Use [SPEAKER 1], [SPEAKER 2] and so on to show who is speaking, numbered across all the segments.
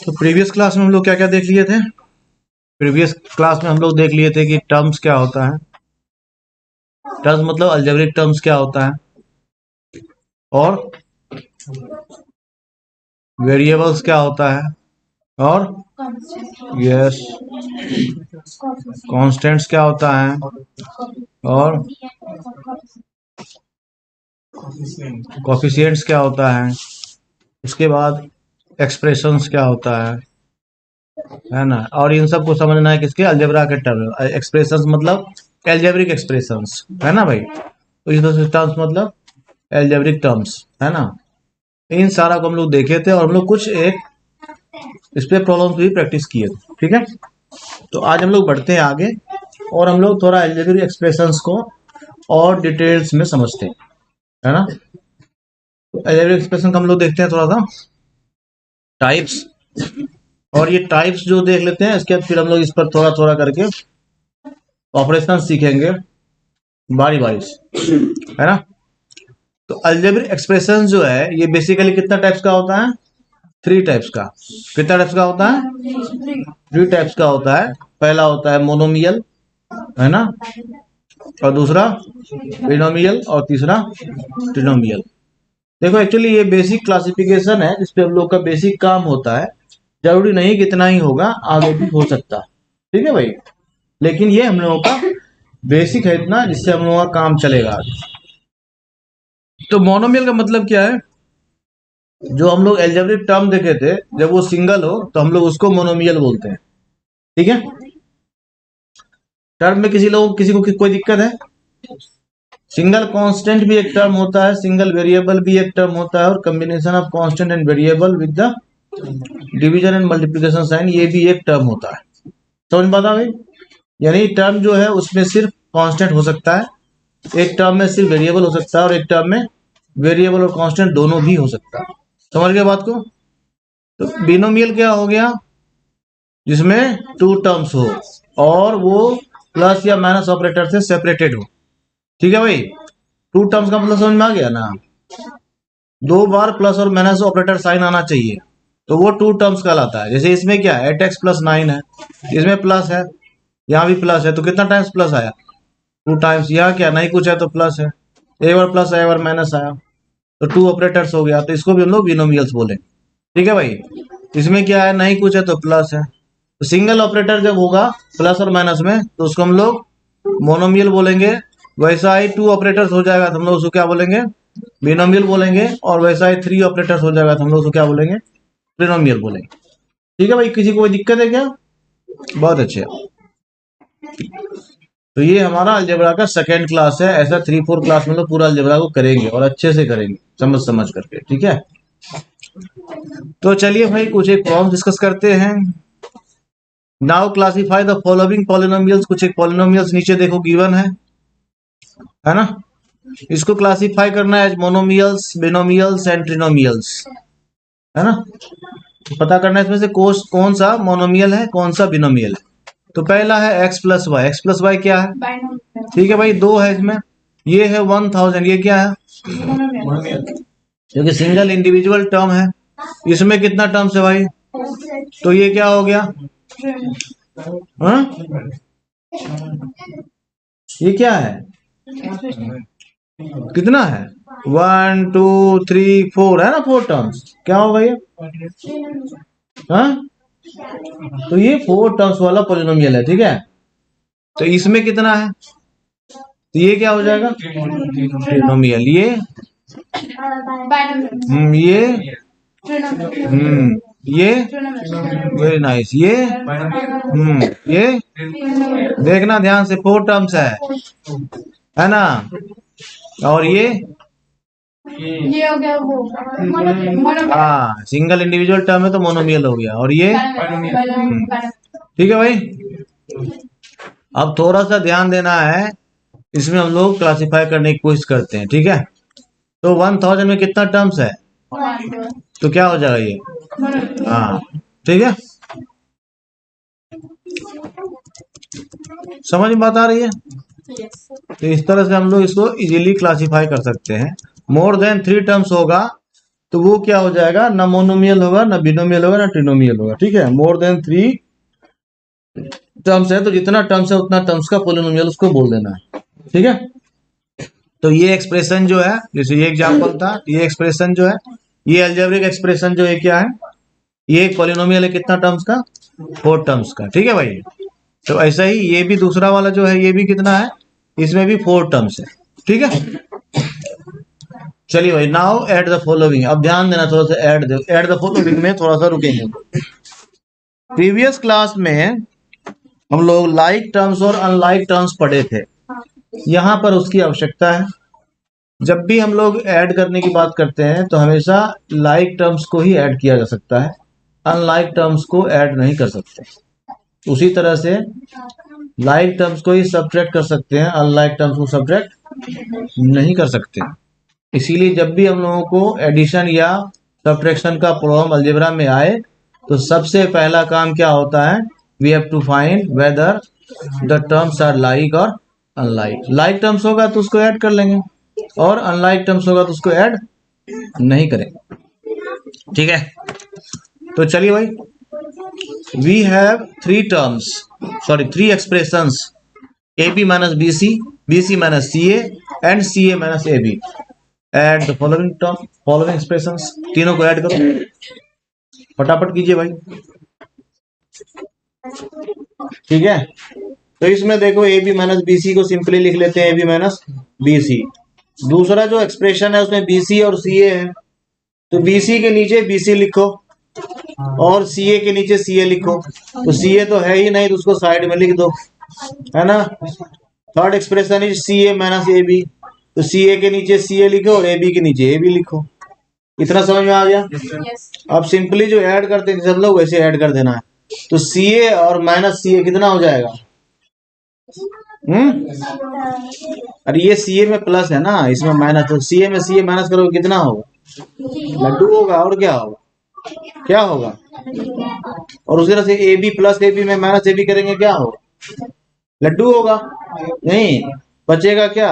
[SPEAKER 1] तो previous class में हम लोग क्या क्या देख लिए थे। प्रीवियस क्लास में हम लोग देख लिए थे कि टर्म्स क्या होता है, टर्म्स मतलब अलजेब्रिक टर्म्स क्या होता है, और वेरिएबल्स क्या होता है, और यस कांस्टेंट्स क्या होता है, और कोफिशिएंट्स क्या होता है। उसके बाद एक्सप्रेशंस क्या होता है ना। और इन सब को समझना है किसके, अलजेब्रा के टर्म। एक्सप्रेशंस मतलब एल्जेब्रिक एक्सप्रेशंस, है ना भाई। तो इस तरह से टर्म्स मतलब एल्जेब्रिक टर्म्स, है ना। इन सारा को हम लोग देखे थे और हम लोग कुछ एक इस पे प्रॉब्लम्स भी प्रैक्टिस किए थे, ठीक है। तो आज हम लोग बढ़ते हैं आगे और हम लोग थोड़ा एल्जेब्रिक एक्सप्रेशंस को और डिटेल्स में समझते हैं, है ना। तो एल्जेब्रिक एक्सप्रेशन का हम लोग देखते हैं थोड़ा सा टाइप्स, और ये टाइप्स जो देख लेते हैं, इसके बाद फिर हम लोग इस पर थोड़ा थोड़ा करके ऑपरेशन सीखेंगे बारी बारी से, है ना। तो अलजेब्रिक एक्सप्रेशन जो है ये बेसिकली कितना टाइप्स का होता है, थ्री टाइप्स का। कितना टाइप्स का होता है, थ्री टाइप्स का होता है। पहला होता है मोनोमियल, है ना, और दूसरा बिनोमियल, और तीसरा ट्रिनोमियल। देखो एक्चुअली ये बेसिक क्लासिफिकेशन है जिसपे हम लोग का बेसिक काम होता है। जरूरी नहीं कितना ही होगा, आगे भी हो सकता है, ठीक है भाई। लेकिन ये हम लोगों का बेसिक है इतना जिससे हम लोगों का काम चलेगा आगे। तो मोनोमियल का मतलब क्या है, जो हम लोग एल्जेब्रिक टर्म देखे थे जब वो सिंगल हो तो हम लोग उसको मोनोमियल बोलते हैं, ठीक है। टर्म में किसी को कोई दिक्कत है। सिंगल कांस्टेंट भी एक टर्म होता है, सिंगल वेरिएबल भी एक टर्म होता है, और combination of constant and variable with the division and multiplication sign ये भी एक टर्म होता है। समझ में आता भाई। यानी टर्म जो है उसमें सिर्फ कांस्टेंट हो सकता है, एक टर्म में सिर्फ वेरिएबल हो सकता है, और एक टर्म में वेरिएबल और कांस्टेंट दोनों भी हो सकता है। समझ गए बात को। तो बिनोमियल क्या हो गया, जिसमें टू टर्म्स हो और वो प्लस या माइनस ऑपरेटर से सेपरेटेड हो, ठीक है भाई। टू टर्म्स का मतलब समझ में आ गया ना। दो बार प्लस और माइनस ऑपरेटर साइन आना चाहिए तो वो टू टर्म्स कहलाता है। जैसे इसमें क्या है, 8x+9 है, इसमें प्लस है, यहाँ भी प्लस है, तो कितना टाइम्स प्लस आया, टू टाइम्स। यहाँ क्या नहीं कुछ है तो प्लस है, एक बार प्लस आया एक बार माइनस आया, तो टू ऑपरेटर्स हो गया। तो इसको भी हम लोग बिनोमियल्स बोले, ठीक है भाई। इसमें क्या है, नहीं कुछ है तो प्लस है। तो सिंगल ऑपरेटर जब होगा प्लस और माइनस में तो उसको हम लोग मोनोमियल बोलेंगे। वैसा ही टू ऑपरेटर्स हो जाएगा तो हम लोग उसको क्या बोलेंगे, बिनोमियल बोलेंगे। और वैसा ही थ्री ऑपरेटर्स हो जाएगा तो हम लोग उसको क्या बोलेंगे, ट्रिनोमियल बोलेंगे, ठीक है भाई। किसी को कोई दिक्कत है क्या, बहुत अच्छे। तो ये हमारा अलजेब्रा का सेकेंड क्लास है। ऐसा 3-4 क्लास में लोग पूरा अलजेब्रा को करेंगे और अच्छे से करेंगे, समझ समझ करके, ठीक है। तो चलिए भाई कुछ एक प्रॉब्लम डिस्कस करते हैं। Now classify the following polynomials. कुछ एक पॉलिनोमियल्स नीचे देखो गिवन है ना। इसको क्लासिफाई करना है एज मोनोमियल्स, बिनोमियल्स एंड ट्रिनोमियल्स, है ना। तो पता करना है इसमें से कौन सा मोनोमियल है कौन सा बिनोमियल है। तो पहला है x+y। x+y क्या है, ठीक है भाई, दो है इसमें। ये है 1000, ये क्या है, क्योंकि सिंगल इंडिविजुअल टर्म है। इसमें कितना टर्म्स है भाई, तो ये क्या हो गया, हाँ? ये क्या है, कितना है, 1 2 3 4 है ना, 4 टर्म्स। क्या होगा ये, हाँ। तो ये 4 टर्म्स वाला पोलिनोमियल है, ठीक है। तो इसमें कितना है, तो ये क्या हो जाएगा, ट्रिनोमियल। ये ये वेरी नाइस। ये देखना ध्यान से, 4 टर्म्स है ना। और ये
[SPEAKER 2] हो गया वो
[SPEAKER 1] हाँ सिंगल इंडिविजुअल टर्म है तो मोनोमियल हो गया। और ये ठीक है भाई। अब थोड़ा सा ध्यान देना है, इसमें हम लोग क्लासिफाई करने की कोशिश करते हैं, ठीक है। तो 1000 में कितना टर्म्स है, तो क्या हो जाएगा ये, हाँ ठीक है। समझ में बात आ रही है। तो इस तरह से हम लोग इसको इजीली क्लासिफाई कर सकते हैं। मोर देन 3 टर्म्स होगा तो वो क्या हो जाएगा, ना मोनोमियल होगा, ना बिनोमियल होगा, ना ट्रिनोमियल होगा। ठीक है, मोर देन 3 टर्म्स है तो जितना टर्म्स है उतना टर्म्स का पोलिनोमियल उसको बोल देना है। ठीक है, तो ये एक्सप्रेशन जो है, जैसे ये एग्जांपल था, ये एक्सप्रेशन जो है, ये अलजेब्रिक एक्सप्रेशन जो है क्या है, ये एक पोलिनोमियल है कितना टर्म्स का, 4 टर्म्स का। ठीक है भाई, तो ऐसा ही ये भी दूसरा वाला जो है ये भी कितना है, इसमें भी 4 टर्म्स है। ठीक है, चलिए भाई, नाउ ऐड द फॉलोइंग। अब ध्यान देना, थोड़ा सा ऐड द फॉलोइंग में थोड़ा सा रुकेंगे। प्रीवियस क्लास में हम लोग लाइक टर्म्स और अनलाइक टर्म्स पढ़े थे, यहाँ पर उसकी आवश्यकता है। जब भी हम लोग ऐड करने की बात करते हैं तो हमेशा लाइक टर्म्स को ही ऐड किया जा सकता है, अनलाइक टर्म्स को ऐड नहीं कर सकते। उसी तरह से लाइक टर्म्स को ही सब्ट्रैक्ट कर सकते हैं, अनलाइक टर्म्स को सब्ट्रैक्ट नहीं कर सकते। इसीलिए जब भी हम लोगों को एडिशन या सब्ट्रैक्शन का प्रॉब्लम अलजेब्रा में आए तो सबसे पहला काम क्या होता है, we have to find whether the terms are like और अनलाइक। लाइक टर्म्स होगा तो उसको ऐड कर लेंगे, और अनलाइक टर्म्स होगा तो उसको ऐड नहीं करेंगे। ठीक है, तो चलिए भाई, we have 3 terms, sorry 3 expressions, AB minus BC, BC minus CA and CA minus AB। Add the following term, following expressions, तीनों को ऐड करो, फटाफट कीजिए भाई। ठीक है, तो इसमें देखो AB माइनस BC को सिंपली लिख लेते हैं AB माइनस BC। दूसरा जो एक्सप्रेशन है उसमें BC और CA है, तो BC के नीचे BC लिखो और CA के नीचे CA लिखो। तो CA तो है ही नहीं तो उसको साइड में लिख दो, है ना। Third expression is CA minus AB, तो CA के नीचे CA लिखो और AB के नीचे AB लिखो। इतना समझ में आ गया। अब सिंपली जो ऐड करते हैं सब लोग वैसे ऐड कर देना है। तो CA और माइनस CA कितना हो जाएगा, अरे ये CA में प्लस है ना, इसमें माइनस, तो CA में CA माइनस करोगे कितना होगा, लड्डू होगा। और क्या होगा, क्या होगा। और उसी तरह से AB प्लस AB में माइनस AB करेंगे क्या होगा, लड्डू होगा। नहीं बचेगा क्या,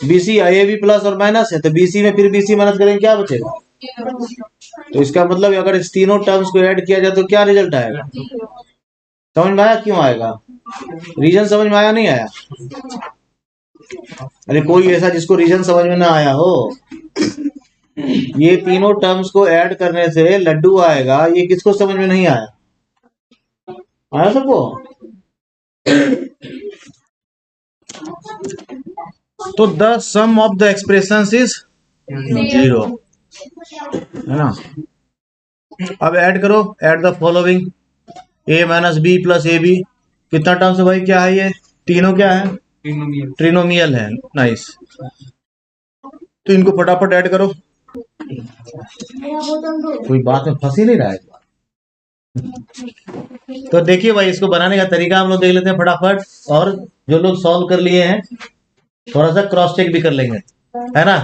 [SPEAKER 1] BC AB प्लस और माइनस है तो BC में फिर BC माइनस करेंगे क्या बचेगा। तो इसका मतलब अगर इस तीनों टर्म्स को ऐड किया जाए तो क्या रिजल्ट आएगा, समझ में आया क्यों आएगा, रीजन समझ में आया नहीं आया। अरे कोई ऐसा जिसको रीजन समझ में ना आया हो, ये तीनों टर्म्स को ऐड करने से लड्डू आएगा, ये किसको समझ में नहीं आया, आया सबको। तो the sum of the expressions is 0, है ना। अब ऐड करो, add the following, A minus B plus AB, कितना टर्म्स है भाई, क्या है ये, तीनों क्या है, ट्रिनोमियल है। नाइस, तो इनको फटाफट ऐड करो। कोई बात में फंस ही नहीं रहा है। तो देखिए भाई, इसको बनाने का तरीका हम लोग देख लेते हैं फटाफट, और जो लोग सॉल्व कर लिए हैं थोड़ा सा क्रॉस चेक भी कर लेंगे, है ना।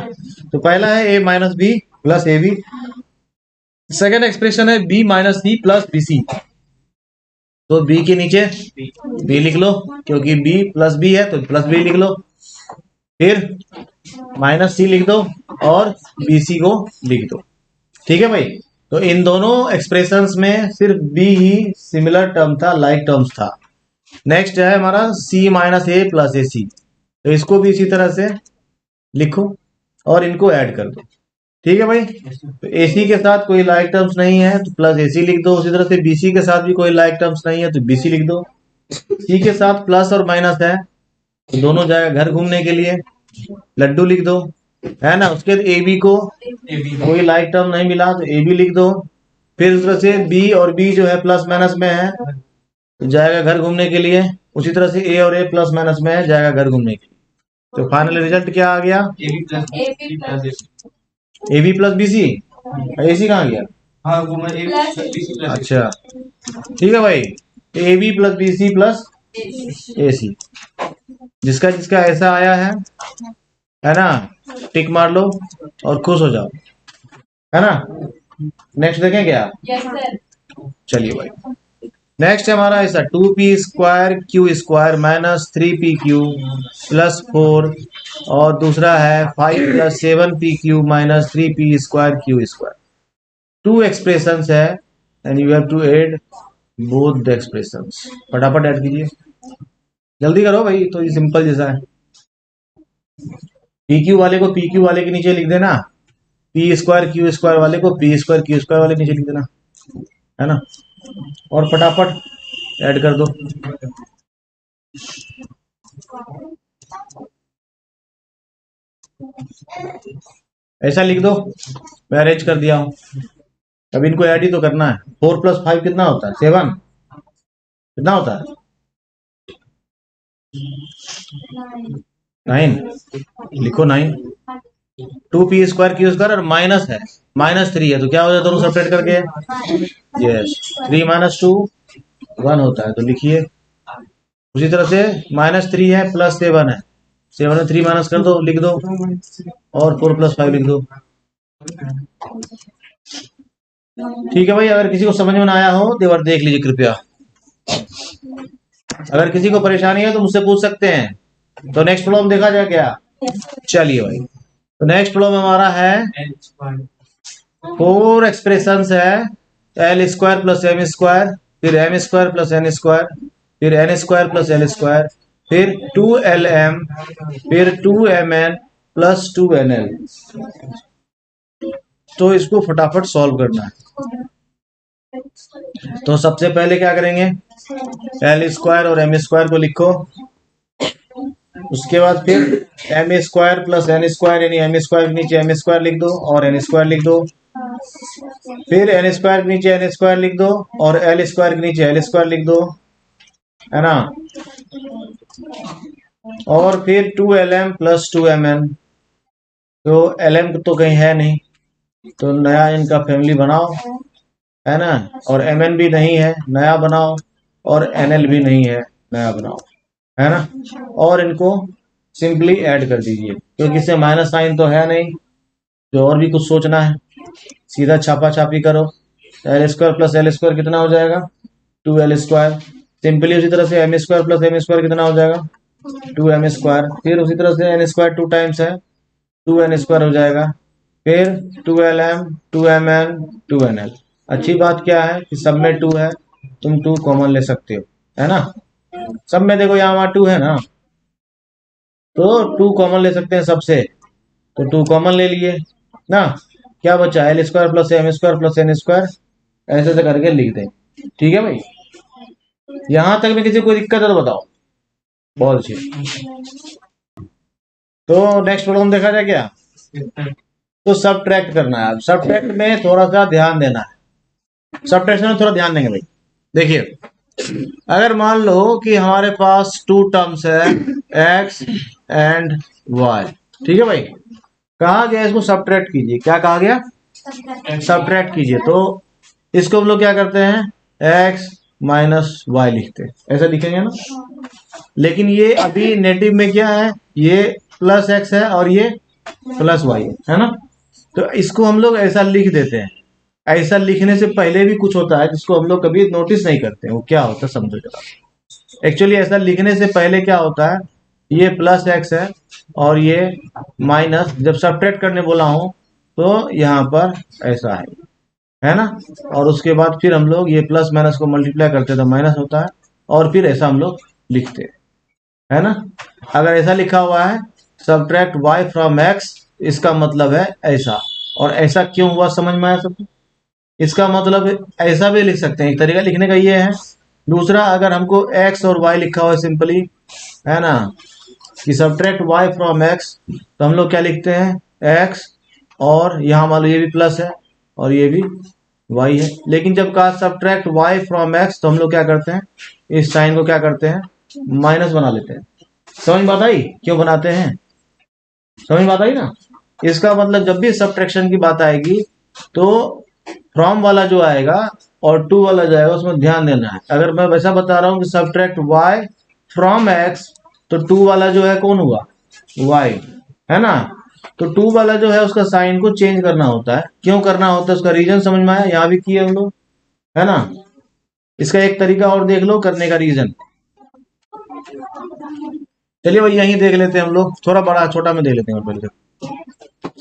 [SPEAKER 1] तो पहला है A minus B plus AB, second expression है B minus C plus BC, तो B के नीचे B लिख लो क्योंकि B प्लस B है तो प्लस B लिख लो, फिर माइनस C लिख दो और BC को लिख दो। ठीक है भाई, तो इन दोनों एक्सप्रेशंस में सिर्फ B ही सिमिलर टर्म था, लाइक टर्म्स था। नेक्स्ट है हमारा C minus A plus AC, तो इसको भी इसी तरह से लिखो और इनको ऐड कर दो। ठीक है भाई, तो AC के साथ कोई लाइक टर्म्स नहीं है तो प्लस AC लिख दो। उसी तरह से BC के साथ भी कोई लाइक टर्म्स नहीं है तो BC लिख दो। C के साथ प्लस और माइनस है तो दोनों जाएगा घर घूमने के लिए, लड्डू लिख दो, है ना। उसके बाद AB को कोई लाइक टर्म नहीं मिला तो AB लिख दो। फिर उस तरह से B और B जो है प्लस माइनस में है तो जाएगा घर घूमने के लिए। उसी तरह से A और A प्लस माइनस में है, जाएगा घर घूमने के लिए। तो फाइनल रिजल्ट क्या आ गया, AB प्लस BC, AC कहाँ गया,
[SPEAKER 3] हाँ वो मैं
[SPEAKER 1] अच्छा ठीक है भाई, AB plus BC plus AC, जिसका जिसका ऐसा आया है ना, टिक मार लो और खुश हो जाओ, है ना। नेक्स्ट देखें क्या,
[SPEAKER 2] यस सर।
[SPEAKER 1] चलिए भाई, नेक्स्ट है हमारा ऐसा 2p² q² minus 3pq plus 4 और दूसरा है 5 + 7pq minus 3p² q²। Two expressions है and you have to add both the expressions. फटाफट ऐड कीजिए, जल्दी करो भाई, तो ये सिंपल जैसा है। pq वाले को pq वाले के नीचे लिख देना, p² q² वाले को p² q² वाले के नीचे लिख देना, है ना। और फटाफट ऐड कर दो। ऐसा लिख दो, मैं अरेंज कर दिया हूं। अब इनको ऐड ही तो करना है। 4 + 5 कितना होता है? 7। कितना होता है? 9। लिखो 9। 2p² q² और माइनस है, -3 है, तो क्या हो जाता है दोनों सेपरेट करके? यस, 3 - 2 1 होता है, तो लिखिए। उसी तरह से -3 है प्लस 7 है, 7 में 3 माइनस कर दो, लिख दो, और 4 + 5 लिख दो। ठीक है भाई, अगर किसी को समझ में ना आया हो तो एक बार देख लीजिए कृपया। अगर किसी को परेशानी है तो मुझसे पूछ सकते हैं। तो नेक्स्ट प्रॉब्लम देखा जाए क्या? चलिए भाई, तो नेक्स्ट प्रॉब्लम हमारा है 4 एक्सप्रेशंस है, l² + m², फिर m² + n², फिर n² + l², फिर 2lm, फिर 2mn + 2nl। तो इसको फटाफट सॉल्व करना है। तो सबसे पहले क्या करेंगे, l² और m² को लिखो। उसके बाद फिर m² + n² यानी m² के नीचे m² लिख दो और n² लिख दो। फिर n² के नीचे n² लिख दो और l² के नीचे l² लिख दो, है ना। और फिर 2lm + 2mn। तो lm तो कहीं है नहीं, तो नया इनका फैमिली बनाओ, है ना। और mn भी नहीं है, नया बनाओ, और nl भी नहीं है, नया बनाओ, है ना। और इनको सिंपली ऐड कर दीजिए, क्योंकि इससे माइनस साइन तो है नहीं, जो और भी कुछ सोचना है। सीधा छापा छापी करो, l² + l² कितना हो जाएगा? 2l²। सिंपली उसी तरह से m² + m² कितना हो जाएगा? 2m²। फिर उसी तरह से n² 2 टाइम्स है, 2n² हो जाएगा। फिर 2lm, 2mn, 2nl। अच्छी बात क्या है कि सब में 2 है, तुम 2 कॉमन ले सकते हो, है ना। सब में देखो यहाँ 2 है ना, तो 2 कॉमन ले सकते हैं सबसे, तो 2 कॉमन ले लिए ना। क्या बचा? l² + m² + n², ऐसे से करके लिख दें। ठीक है भाई, यहां तक में किसी को दिक्कत है तो बताओ। बहुत अच्छी। तो नेक्स्ट प्रॉब्लम देखा जाए क्या? तो सबट्रैक्ट करना है। अब सबट्रैक्ट में थोड़ा सा ध्यान देना है, सबट्रैक्शन में थोड़ा ध्यान देंगे भाई। देखिए, अगर मान लो कि हमारे पास 2 टर्म्स है x एंड y, ठीक है भाई। कहा गया इसको सबट्रैक्ट कीजिए। क्या कहा गया? सबट्रैक्ट कीजिए। तो इसको हम लोग क्या करते हैं, x - y लिखते हैं, ऐसा लिखेंगे ना। लेकिन ये अभी नेटिव में क्या है, ये +x है और ये +y है ना। तो इसको हम लोग ऐसा लिख देते हैं। ऐसा लिखने से पहले भी कुछ होता है जिसको हम लोग कभी नोटिस नहीं करते हैं, वो क्या होता है समझो जरा। एक्चुअली ऐसा लिखने से पहले क्या होता है, ये +x है और ये माइनस, जब सबट्रैक्ट करने बोला हूं तो यहाँ पर ऐसा है ना। और उसके बाद फिर हम लोग ये प्लस माइनस को मल्टीप्लाई करते हैं तो माइनस होता है, और फिर ऐसा हम लोग लिखते हैं, है ना। अगर ऐसा लिखा हुआ है सबट्रैक्ट y फ्रॉम x, इसका मतलब है ऐसा। और ऐसा क्यों हुआ समझ में आया सबको? इसका मतलब ऐसा भी लिख सकते हैं, एक तरीका लिखने का ये है। दूसरा, अगर हमको x और y लिखा हुआ है सिंपली, है ना, कि सबट्रैक्ट y फ्रॉम x, तो हम लोग क्या लिखते हैं, x, और यहाँ मान लो ये भी प्लस है और ये भी y है। लेकिन जब कहा सबट्रैक्ट y फ्रॉम x, तो हम लोग क्या करते हैं, इस साइन को क्या करते हैं, माइनस बना लेते हैं। समझ बात आई क्यों बनाते हैं? समझ बात आई ना। इसका मतलब जब भी सबट्रैक्शन की बात आएगी तो फ्रॉम वाला जो आएगा और टू वाला जाएगा, उसमें ध्यान देना है। अगर मैं वैसा बता रहा हूं कि सबट्रैक्ट y फ्रॉम x, तो टू वाला जो है कौन हुआ, y, है ना। तो टू वाला जो है उसका साइन को चेंज करना होता है। क्यों करना होता है, उसका रीजन समझ में आया, यहाँ भी किए हम लोग, है ना। इसका एक तरीका और देख लो करने का रीजन। चलिए भाई यहीं देख लेते हैं हम लोग, थोड़ा बड़ा छोटा में देख लेते हैं पहले।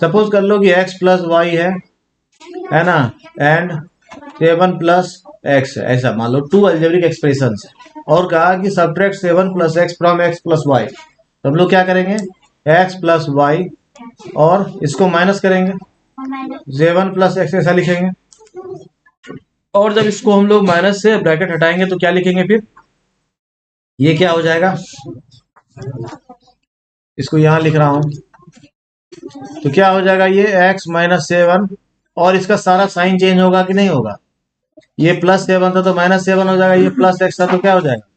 [SPEAKER 1] सपोज कर लो कि x प्लस वाई है ना, एंड 7 प्लस एक्स है, ऐसा मान लो 2 अलजेब्रिक एक्सप्रेशन है, और कहा कि subtract 7 plus x from x plus y. तो हम लोग क्या करेंगे, x प्लस वाई और इसको माइनस करेंगे, 7 प्लस एक्स ऐसा लिखेंगे। और जब इसको हम लोग माइनस से ब्रैकेट हटाएंगे तो क्या लिखेंगे फिर, ये क्या हो जाएगा, इसको यहां लिख रहा हूं, तो क्या हो जाएगा ये x माइनस 7, और इसका सारा साइन चेंज होगा कि नहीं होगा, ये प्लस 7 था तो माइनस 7 हो जाएगा, ये प्लस x था तो क्या हो जाएगा,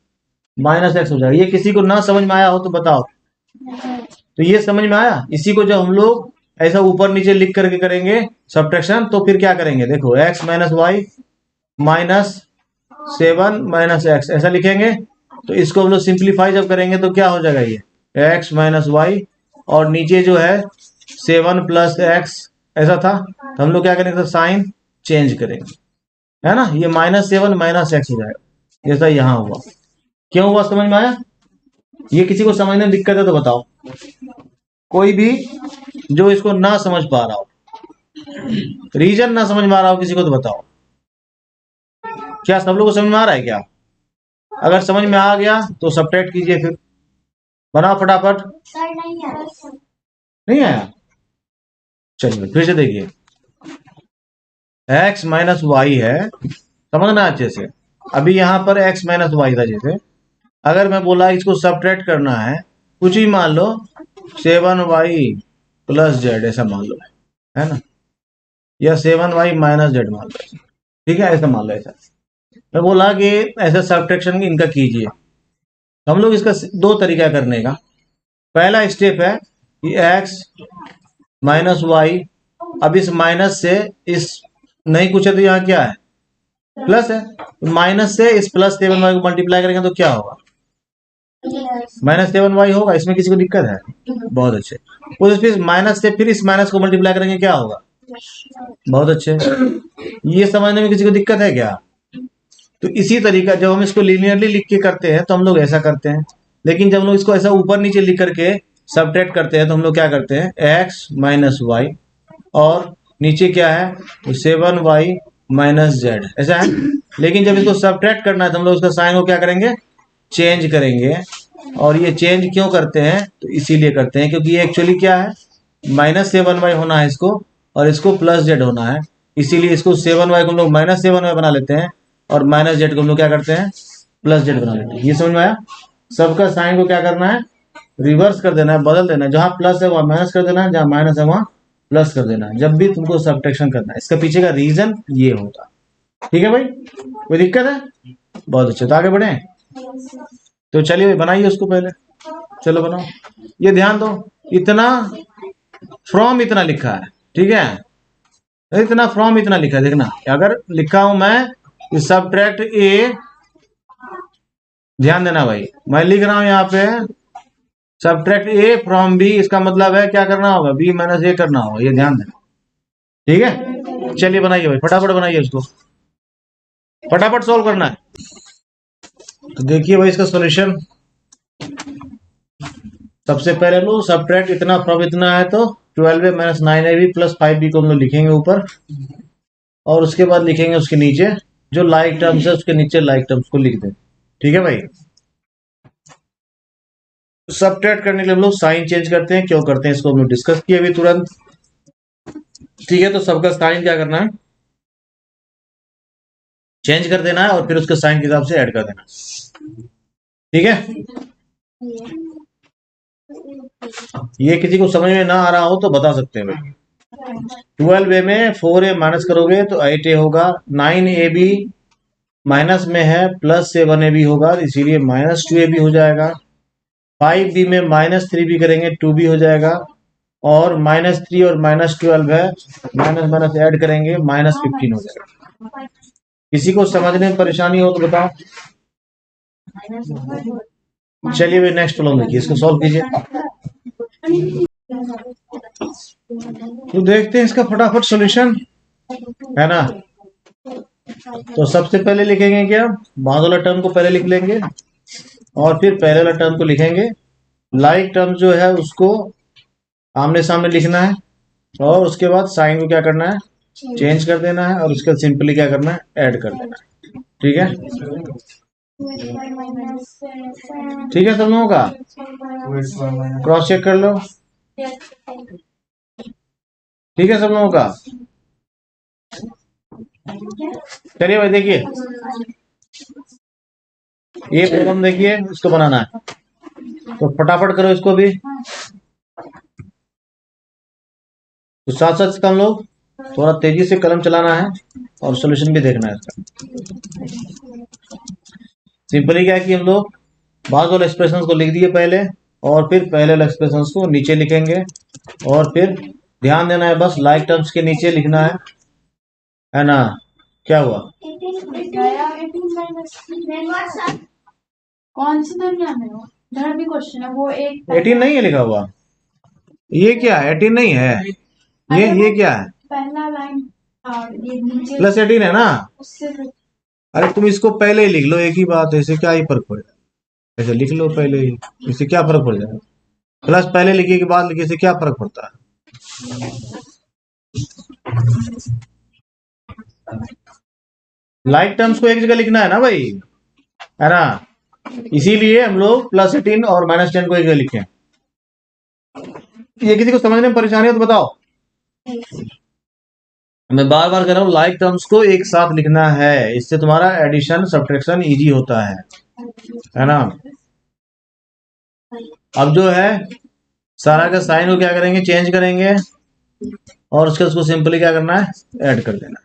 [SPEAKER 1] माइनस x हो जाएगा। ये किसी को ना समझ में आया हो तो बताओ। तो ये समझ में आया। इसी को जब हम लोग ऐसा ऊपर नीचे लिख करके करेंगे सब्ट्रैक्शन, तो फिर क्या करेंगे, देखो x minus y minus 7 minus x ऐसा लिखेंगे। तो इसको हम लोग सिंप्लीफाई जब करेंगे तो क्या हो जाएगा, ये x माइनस वाई और नीचे जो है 7 प्लस एक्स ऐसा था, तो हम लोग क्या करेंगे, तो साइन चेंज करेंगे, है ना, ये -7 माइनस एक्स हो जाएगा, जैसा यहाँ हुआ। क्यों हुआ समझ में आया। ये किसी को समझने में दिक्कत है तो बताओ, कोई भी जो इसको ना समझ पा रहा हो, रीजन ना समझ में आ रहा हो किसी को तो बताओ। क्या सब लोगों को समझ में आ रहा है क्या। अगर समझ में आ गया तो सब्ट्रैक्ट कीजिए, फिर बनाओ फटाफट। नहीं आया, चलिए फिर से देखिए, x माइनस वाई है, समझना अच्छे से। अभी यहां पर x माइनस वाई था, जैसे अगर मैं बोला इसको सब्ट्रैक्ट करना है, कुछ ही मान लो 7y प्लस जेड ऐसा मान लो, है ना, या 7y माइनस जेड मान लो, ठीक है, ऐसा मान लो। ऐसा मैं बोला कि ऐसा सब्ट्रैक्शन इनका कीजिए। हम लोग इसका दो तरीका करने का। पहला स्टेप है कि x माइनस वाई, अब इस माइनस से इस नहीं कुछ है तो यहाँ क्या है, प्लस है, माइनस से इस प्लस 7y को मल्टीप्लाई करेंगे तो क्या होगा, -7y होगा। इसमें किसी को दिक्कत है, बहुत अच्छे। उस फिर माइनस से फिर इस माइनस को मल्टीप्लाई करेंगे क्या होगा, बहुत अच्छे। ये समझने में किसी को दिक्कत है क्या। तो इसी तरीका जब हम इसको लीनियरली लिख के करते हैं तो हम लोग ऐसा करते हैं, लेकिन जब हम लोग इसको ऐसा ऊपर नीचे लिख करके सब्ट्रैक्ट करते हैं तो हम लोग क्या करते हैं, x माइनस वाई और नीचे क्या है, तो 7y माइनस जेड ऐसा है। लेकिन जब इसको सब्ट्रैक्ट करना है तो हम लोग उसका साइन को क्या करेंगे, चेंज करेंगे। और ये चेंज क्यों करते हैं, तो इसीलिए करते हैं क्योंकि ये एक्चुअली क्या है, -7y होना है इसको, और इसको प्लस जेड होना है। इसीलिए इसको 7y को हम लोग -7y बना लेते हैं और माइनस जेड को हम लोग क्या करते हैं, प्लस जेड बना लेते हैं। ये समझ में आया। सबका साइन को क्या करना है, रिवर्स कर देना है, बदल देना है। जहां प्लस है वहां माइनस कर देना है, जहां माइनस है वहां प्लस कर देना है, जब भी तुमको सब्ट्रैक्शन करना है। इसका पीछे का रीजन ये होता है। ठीक है भाई, कोई दिक्कत है, बहुत अच्छे। तो आगे बढ़े, तो चलिए भाई बनाइए उसको पहले, चलो बनाओ। ये ध्यान दो, इतना फ्रॉम इतना लिखा है, ठीक है, इतना फ्रॉम इतना लिखा है। देखना अगर लिखा हूं मैं सब्ट्रैक्ट ए, ध्यान देना भाई, मैं लिख रहा हूं यहाँ पे सब्ट्रैक्ट ए फ्रॉम बी, इसका मतलब है क्या करना होगा, बी माइनस ए करना होगा, ये ध्यान देना। ठीक है, चलिए बनाइए भाई, फटाफट बनाइए उसको, फटाफट सोल्व करना है। तो देखिए भाई इसका सॉल्यूशन, सबसे पहले लो सब्ट्रैक्ट इतना फ्रॉम इतना है, तो 12a minus 9ab plus 5b को हम लोग लिखेंगे ऊपर, और उसके बाद लिखेंगे उसके नीचे जो लाइक टर्म्स है, उसके नीचे लाइक टर्म्स को लिख दें। ठीक है भाई, सब्ट्रैक्ट करने के लिए हम लोग साइन चेंज करते हैं। क्यों करते हैं इसको हम लोग डिस्कस किए अभी तुरंत। ठीक है, तो सबका साइन क्या करना है, चेंज कर देना है और फिर उसके साइन के हिसाब से ऐड कर देना। ठीक है, ये किसी को समझ में ना आ रहा हो तो बता सकते हैं भाई। 12a में 4a माइनस करोगे तो 8a होगा, 9ab माइनस में है प्लस 7ab होगा, इसीलिए -2ab हो जाएगा। 5b में -3b करेंगे 2b हो जाएगा, और -3 और -12 है, माइनस माइनस ऐड करेंगे -15 हो जाएगा। किसी को समझने में परेशानी हो तो बताओ। चलिए भाई नेक्स्ट प्रॉब्लम देखिए, इसको सॉल्व कीजिए। तो देखते हैं इसका फटाफट सॉल्यूशन, है ना। तो सबसे पहले लिखेंगे क्या, बाद वाला टर्म को पहले लिख लेंगे और फिर पहले वाला टर्म को लिखेंगे। लाइक टर्म जो है उसको आमने सामने लिखना है और उसके बाद साइन को क्या करना है, चेंज कर देना है और उसके बाद सिंपली क्या करना है, ऐड कर देना है। ठीक है, ठीक है सब लोगों का, क्रॉस चेक कर लो। ठीक है सब लोगों का, चलिए भाई देखिए ये प्रॉब्लम देखिए, इसको बनाना है तो फटाफट करो इसको भी। तो साथ साथ इसका हम लोग थोड़ा तेजी से कलम चलाना है और सॉल्यूशन भी देखना है इसका। सिंपली क्या है कि हम लोग बाद वाले एक्सप्रेशंस को लिख दिए पहले और फिर पहले वाले एक्सप्रेशंस को नीचे लिखेंगे और फिर ध्यान देना है बस लाइक टर्म्स के नीचे लिखना है ना। क्या हुआ,
[SPEAKER 2] कौन सी दुनिया में हो, इधर भी क्वेश्चन है वो एक
[SPEAKER 1] 18 नहीं है लिखा हुआ, ये क्या है, 18 नहीं है, ये क्या है,
[SPEAKER 2] पहला लाइन ये नीचे
[SPEAKER 1] प्लस 18 है ना।
[SPEAKER 2] उससे
[SPEAKER 1] अरे तुम इसको पहले ही लिख लो, एक ही बात है, इससे क्या ही फर्क पड़ेगा, ऐसे लिख लो पहले ही, इससे क्या फर्क पड़ जाएगा, प्लस पहले लिखिए के बाद लिखिए, इससे क्या फर्क पड़ता है। लाइक टर्म्स को एक जगह लिखना है ना भाई, है ना, इसीलिए हम लोग प्लस 18 और माइनस 10 को एक जगह लिखे। ये किसी को समझने में परेशानी हो तो बताओ, मैं बार बार कह रहा हूं लाइक टर्म्स को एक साथ लिखना है, इससे तुम्हारा एडिशन सब्ट्रैक्शन इजी होता है ना। अब जो है सारा का साइन को क्या करेंगे, चेंज करेंगे और उसको सिंपली क्या करना है, ऐड कर देना।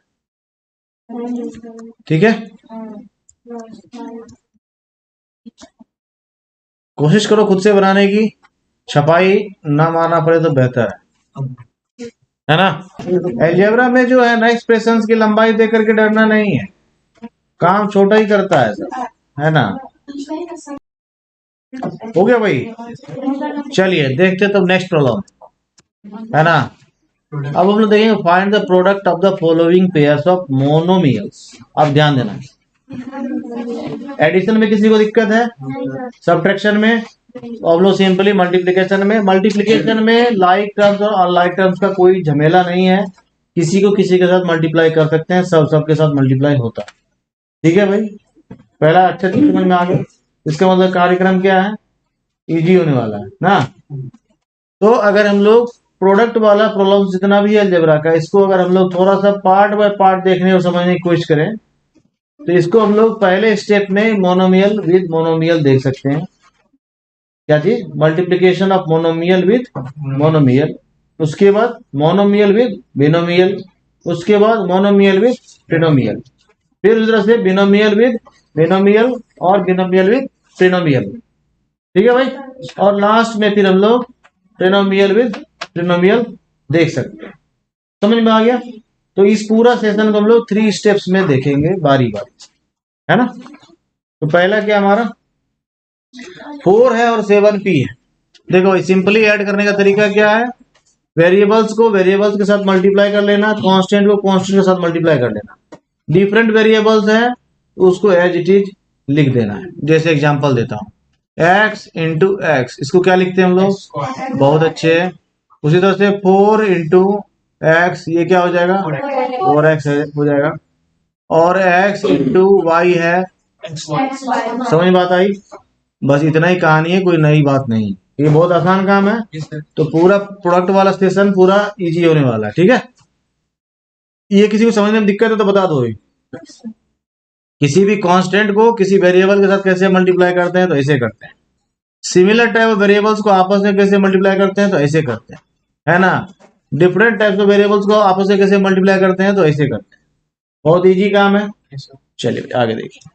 [SPEAKER 1] ठीक है, कोशिश करो खुद से बनाने की, छपाई ना मारना पड़े तो बेहतर है ना। अलजेब्रा में जो है ना एक्सप्रेशंस की लंबाई देख करके डरना नहीं है, काम छोटा ही करता है सब, है ना। हो गया भाई, चलिए देखते तो नेक्स्ट प्रॉब्लम है ना। अब हम लोग देखेंगे find the product of the following pairs of monomials. अब ध्यान देना, एडिशन में किसी को दिक्कत है, सब्ट्रैक्शन में, अब लोग सिंपली मल्टीप्लिकेशन में लाइक टर्म्स और अनलाइक टर्म्स का कोई झमेला नहीं है, किसी को किसी के साथ मल्टीप्लाई कर सकते हैं, सबके साथ मल्टीप्लाई होता है। ठीक है भाई, पहला अच्छे से समझ में आ गया, इसका मतलब कार्यक्रम क्या है, इजी होने वाला है ना। तो अगर हम लोग प्रोडक्ट वाला प्रॉब्लम जितना भी है अलजेब्रा का, इसको अगर हम लोग थोड़ा सा पार्ट बाय पार्ट देखने और समझने की कोशिश करें तो इसको हम लोग पहले स्टेप में मोनोमियल विद मोनोमियल देख सकते हैं। क्या चीज, multiplication of monomial with monomial, उसके बाद मोनोमियल विद बिनोमियल, उसके बाद मोनोमियल विद ट्रिनोमियल, फिर उस तरह से बिनोमियल विद बिनोमियल और बिनोमियल विद ट्रिनोमियल। ठीक है भाई, और लास्ट में फिर हम लोग ट्रिनोमियल विद ट्रिनोमियल देख सकते हैं। समझ में आ गया। तो इस पूरा सेशन को हम लोग 3 स्टेप्स में देखेंगे बारी बारी, है ना। तो पहला क्या हमारा 4 है और 7p है। देखो सिंपली ऐड करने का तरीका क्या है, वेरिएबल्स को वेरिएबल्स के साथ मल्टीप्लाई कर लेना, कांस्टेंट को कांस्टेंट के साथ मल्टीप्लाई कर लेना, डिफरेंट वेरिएबल्स है उसको एज इट इज लिख देना है। जैसे एग्जांपल देता हूं, x इंटू एक्स, इसको क्या लिखते हैं हम लोग, बहुत अच्छे है। उसी तरह से 4 इंटू एक्स, ये क्या हो जाएगा 4x हो जाएगा, और x इंटू वाई है, समझ बात आई। बस इतना ही कहानी है, कोई नई बात नहीं, ये बहुत आसान काम है। तो पूरा प्रोडक्ट वाला सेशन पूरा इजी होने वाला है। ठीक है, ये किसी को समझने में दिक्कत है तो बता दो। किसी भी कांस्टेंट को किसी वेरिएबल के साथ कैसे मल्टीप्लाई करते हैं तो ऐसे करते हैं, सिमिलर टाइप ऑफ वेरिएबल्स को आपस में कैसे मल्टीप्लाई करते हैं तो ऐसे करते हैं, है ना। डिफरेंट टाइप्स ऑफ वेरिएबल्स को आपस में कैसे मल्टीप्लाई करते हैं तो ऐसे करते हैं, बहुत इजी काम है। चलिए आगे देखिए,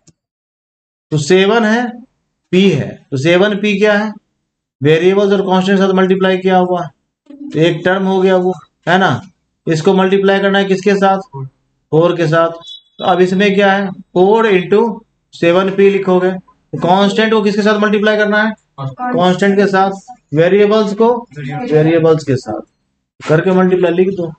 [SPEAKER 1] तो 7 है, p है, तो 7p क्या है, वेरिएबल्स और कांस्टेंट के साथ मल्टीप्लाई किया हुआ है, तो एक टर्म हो गया वो, है ना। इसको मल्टीप्लाई करना है किसके साथ, 4 के साथ। तो अब इसमें क्या है 4 इंटू 7p लिखोगे, तो कांस्टेंट को किसके साथ मल्टीप्लाई करना है, कांस्टेंट के साथ, वेरिएबल्स को वेरिएबल्स के साथ करके मल्टीप्लाई लिख दो।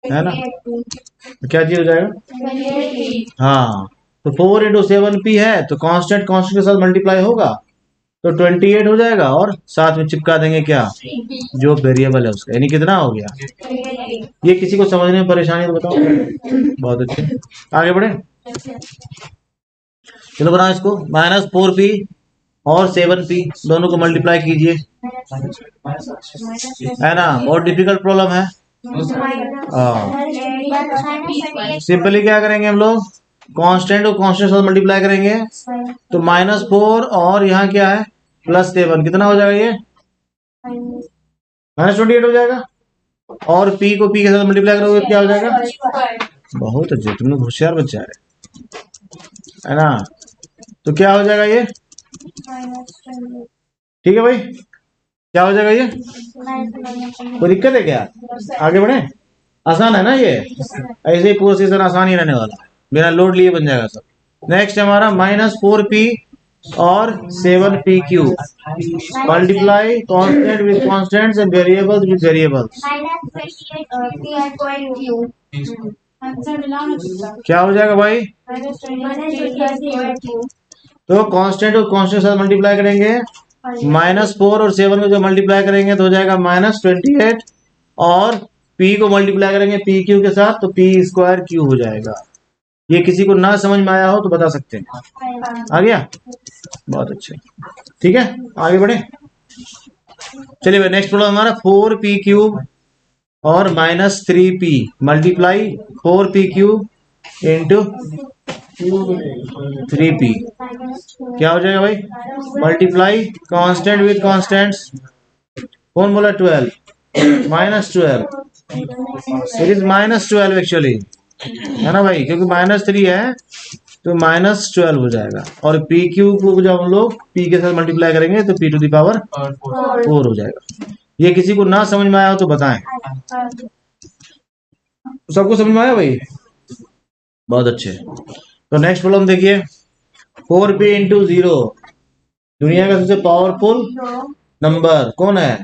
[SPEAKER 1] है ना, तो क्या चीज हो जाएगा?
[SPEAKER 2] 28P.
[SPEAKER 1] हाँ, तो 4 × 7P है तो कांस्टेंट कांस्टेंट के साथ मल्टीप्लाई होगा तो 28 हो जाएगा, और साथ में चिपका देंगे क्या, जो वेरिएबल है उसका, यानी कितना हो गया।
[SPEAKER 2] 28.
[SPEAKER 1] ये किसी को समझने में परेशानी तो बताओ। बहुत अच्छे, आगे बढ़े। चलो बनाओ इसको, -4P और 7P दोनों को मल्टीप्लाई कीजिए, है ना, बहुत डिफिकल्ट प्रॉब्लम है। हाँ, सिंपली क्या करेंगे हम लोग, कांस्टेंट और कांस्टेंट साथ मल्टीप्लाई करेंगे तो -4 और यहाँ क्या है +7, कितना हो जाएगा ये, -28 हो जाएगा, और p को p के साथ मल्टीप्लाई करोगे क्या हो जाएगा। बहुत अच्छे, तुम लोग होशियार बच्चा है ना, तो क्या हो जाएगा ये, ठीक है भाई, क्या हो जाएगा ये, कोई दिक्कत है क्या, आगे बढ़े, आसान है ना ये, ऐसे ही पूरा सीजन आसान ही रहने वाला है, बिना लोड लिए बन जाएगा सब। नेक्स्ट हमारा -4P और 7PQ multiply constant with constants and variables with variables,
[SPEAKER 2] answer मिला ना दूसरा.
[SPEAKER 1] क्या हो जाएगा भाई, तो कांस्टेंट और कांस्टेंट साथ मल्टीप्लाई करेंगे, -4 और 7 को जो मल्टीप्लाई करेंगे तो हो जाएगा -28, और p को मल्टीप्लाई करेंगे PQ के साथ तो p²Q हो जाएगा। ये किसी को ना समझ में आया हो तो बता सकते हैं, आ गया, बहुत अच्छे, ठीक है, आगे बढ़े। चलिए भाई नेक्स्ट प्रॉब्लम हमारा 4P³ और -3P multiply 4PQ into 3P, क्या हो जाएगा भाई, मल्टीप्लाई कांस्टेंट विद कांस्टेंट्स, कौन बोला 12, -12, इट इज -12 एक्चुअली, है ना भाई, क्योंकि -3 है तो -12 हो जाएगा, और PQ को जब हम लोग P के साथ मल्टीप्लाई करेंगे तो P⁴ 4 हो जाएगा। ये किसी को ना समझ में आया हो तो बताएं, सबको समझ में आया भाई, बहुत अच्छे। तो नेक्स्ट प्रॉब्लम देखिए, 4P × 0, दुनिया का सबसे पावरफुल नंबर कौन है,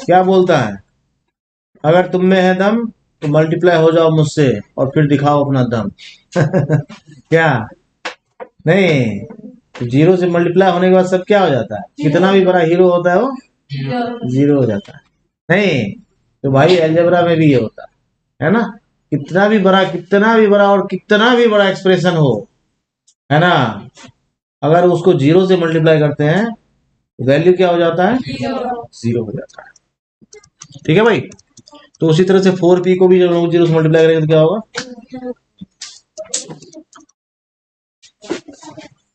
[SPEAKER 1] क्या बोलता है, अगर तुम में है दम तो मल्टीप्लाई हो जाओ मुझसे और फिर दिखाओ अपना दम। क्या नहीं, तो 0 से मल्टीप्लाई होने के बाद सब क्या हो जाता है, कितना भी बड़ा हीरो होता है वो 0 हो जाता है, नहीं तो भाई अलजेब्रा में भी ये होता है ना, कितना भी बड़ा और कितना भी बड़ा एक्सप्रेशन हो, है ना, अगर उसको 0 से मल्टीप्लाई करते हैं वैल्यू क्या हो जाता है, 0 हो जाता है, ठीक है भाई। तो उसी तरह से 4P को भी जब लोग 0 से मल्टीप्लाई करेंगे तो क्या होगा,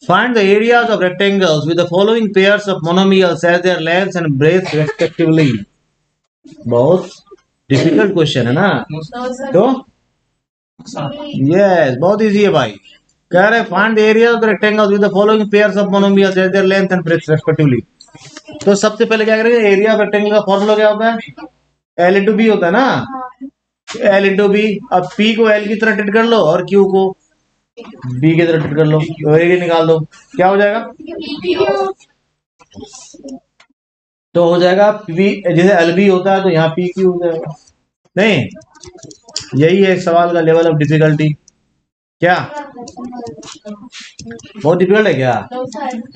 [SPEAKER 1] find the areas of rectangles with the following pairs of monomials as their lengths and breadth respectively। बहुत डिफिकल्ट क्वेश्चन है ना, तो यस बहुत इजी है भाई, कह रहे find the area of the rectangles with the following pairs of monomials as their length and breadth respectively. तो सबसे पहले क्या करेंगे, एरिया ऑफ रेक्टेंगल का फॉर्मूला क्या होता है, L × B होता है ना, L × B, अब P को L की तरह ट्रीट कर लो और Q को B की तरह ट्रीट कर लो, तो एरिया निकाल दो, क्या हो जाएगा, तो हो जाएगा P, जैसे LB होता है तो यहाँ PQ हो जाएगा, नहीं यही है सवाल का लेवल ऑफ डिफिकल्टी, क्या बहुत डिफिकल्ट है क्या,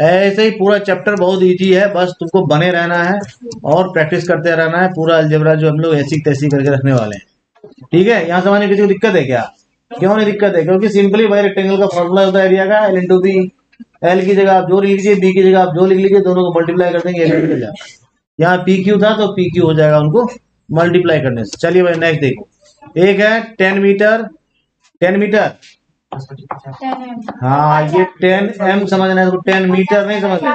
[SPEAKER 1] ऐसे ही पूरा चैप्टर बहुत इजी है, बस तुमको बने रहना है और प्रैक्टिस करते रहना है, पूरा अलजेब्रा जो हम लोग ऐसी तैसी करके रखने वाले हैं, ठीक है। यहाँ समझने किसी को दिक्कत है क्या, क्यों नहीं दिक्कत है, क्योंकि सिंपली भाई रेक्टेंगल का फॉर्मूला होता है एरिया का L × B, L की जगह आप जो लिख लीजिए, B की जगह आप जो लिख लीजिए, दोनों को मल्टीप्लाई कर देंगे, एरिया निकल जाएगा। यहाँ PQ था तो PQ हो जाएगा उनको मल्टीप्लाई करने से। चलिए भाई नेक्स्ट देखो, एक है 10 मीटर, 10 मीटर, हाँ ये 10m समझना है, 10 मीटर नहीं समझना।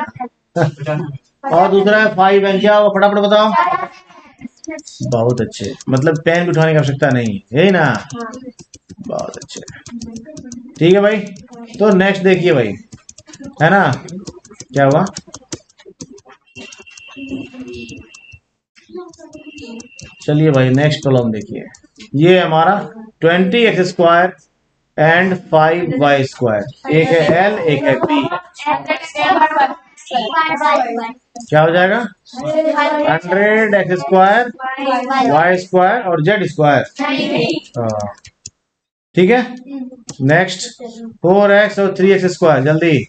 [SPEAKER 1] और दूसरा है 5m, क्या होगा फटाफट बताओ, बहुत अच्छे, मतलब पेन भी उठाने की आवश्यकता नहीं है, यही ना, बहुत अच्छे, ठीक है भाई। तो नेक्स्ट देखिए भाई, है ना, क्या हुआ, चलिए भाई नेक्स्ट प्रॉब्लम देखिए, ये हमारा 20x² एंड 5y², एक है L एक है B, क्या हो जाएगा 100x² y² और z²। ठीक है। नेक्स्ट 4x और 3x², जल्दी।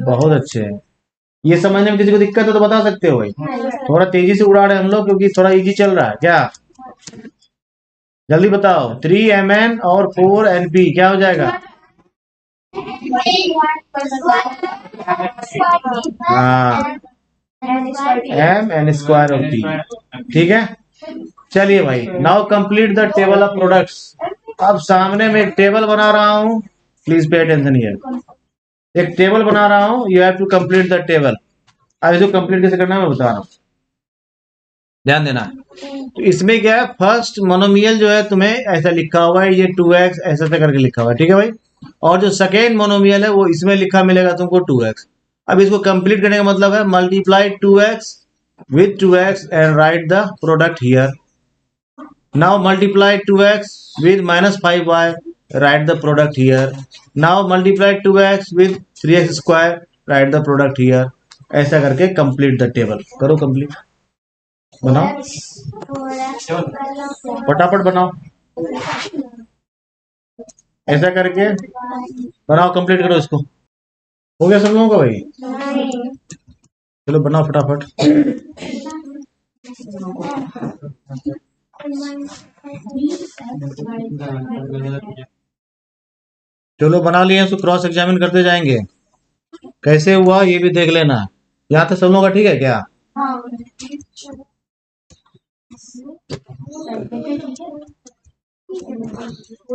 [SPEAKER 1] बहुत अच्छे हैं। ये समझने में किसी को दिक्कत है तो बता सकते हो भाई। थोड़ा तेजी से उड़ा रहे हैं हम लोग क्योंकि थोड़ा इजी चल रहा है। क्या, जल्दी बताओ। 3mn और 4np क्या हो जाएगा? हाँ, mn²/t। ठीक है। चलिए भाई, now complete the table of products. अब सामने में एक टेबल बना रहा हूँ, प्लीज पे अटेंशन हियर। एक टेबल बना रहा हूँ, you have to complete the table. अब इसको कंप्लीट कैसे करना है मैं बता रहा हूँ, ध्यान देना। तो इसमें क्या है, फर्स्ट मोनोमियल जो है तुम्हें ऐसा लिखा हुआ है, ये 2x ऐसा करके लिखा हुआ है, ठीक है भाई। और जो सेकेंड मोनोमियल है वो इसमें लिखा मिलेगा तुमको 2x। अब इसको कंप्लीट करने का मतलब है multiply 2x with 2x and write the product here. Now multiply 2x with -5y, write the product here. Now multiply 2x with 3x², write the product here. ऐसा करके कंप्लीट द टेबल करो। Complete बनाओ, फटाफट बनाओ, ऐसा करके बनाओ, complete करो इसको। हो गया सब लोगों का भाई? चलो बनाओ फटाफट। चलो बना लिए, इसको क्रॉस एग्जामिन करते जाएंगे कैसे हुआ ये भी देख लेना। यहाँ तक सब लोगों का ठीक है क्या?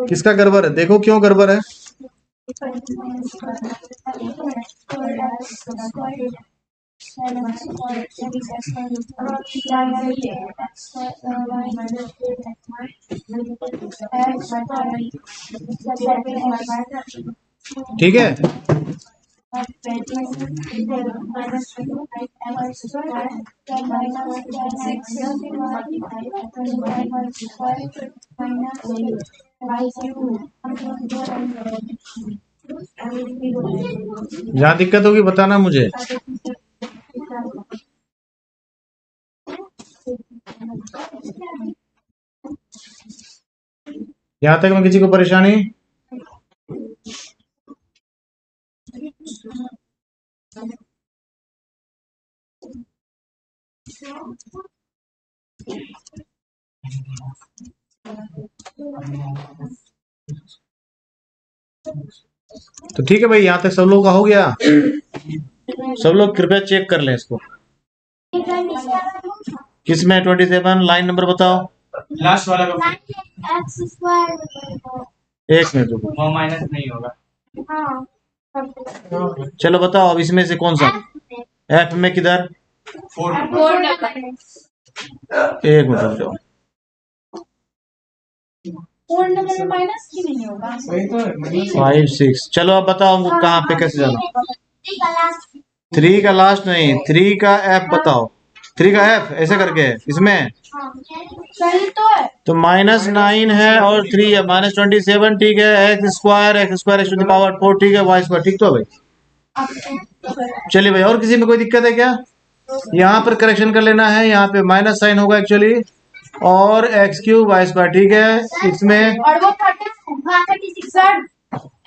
[SPEAKER 1] किसका गड़बड़ है देखो, क्यों गड़बड़ है? ठीक है। जहाँ दिक्कत होगी बताना मुझे। यहाँ तक में किसी को परेशानी? तो ठीक है भाई, यहाँ तक सब लोगों का हो गया। सब लोग कृपया चेक कर लें इसको। किसमें 27 लाइन नंबर बताओ।
[SPEAKER 3] लास्ट वाला का
[SPEAKER 1] एक मिनट रुको,
[SPEAKER 3] वो माइनस नहीं होगा।
[SPEAKER 1] चलो बताओ अब इसमें से कौन सा एफ में किधर?
[SPEAKER 3] 4
[SPEAKER 1] एक मिनट रुक जाओ।
[SPEAKER 2] 4 नंबर में माइनस की नहीं होगा।
[SPEAKER 3] वही तो है।
[SPEAKER 1] 5 6, चलो अब बताओ हमको कहाँ पे कैसे जाना। 3 का लास्ट नहीं, 3 का एफ बताओ। 3 का एफ ऐसे करके इसमें
[SPEAKER 2] सही तो है।
[SPEAKER 1] तो -9 है और 3 है, -27। ठीक है, x² x² 4, ठीक है, y², ठीक तो भाई। चलिए भाई, और किसी में कोई दिक्कत है क्या? यहाँ पर करेक्शन कर लेना है, यहाँ पे माइनस साइन होगा एक्चुअली, और x³ y², ठीक है। इसमें
[SPEAKER 2] और वो 36 सर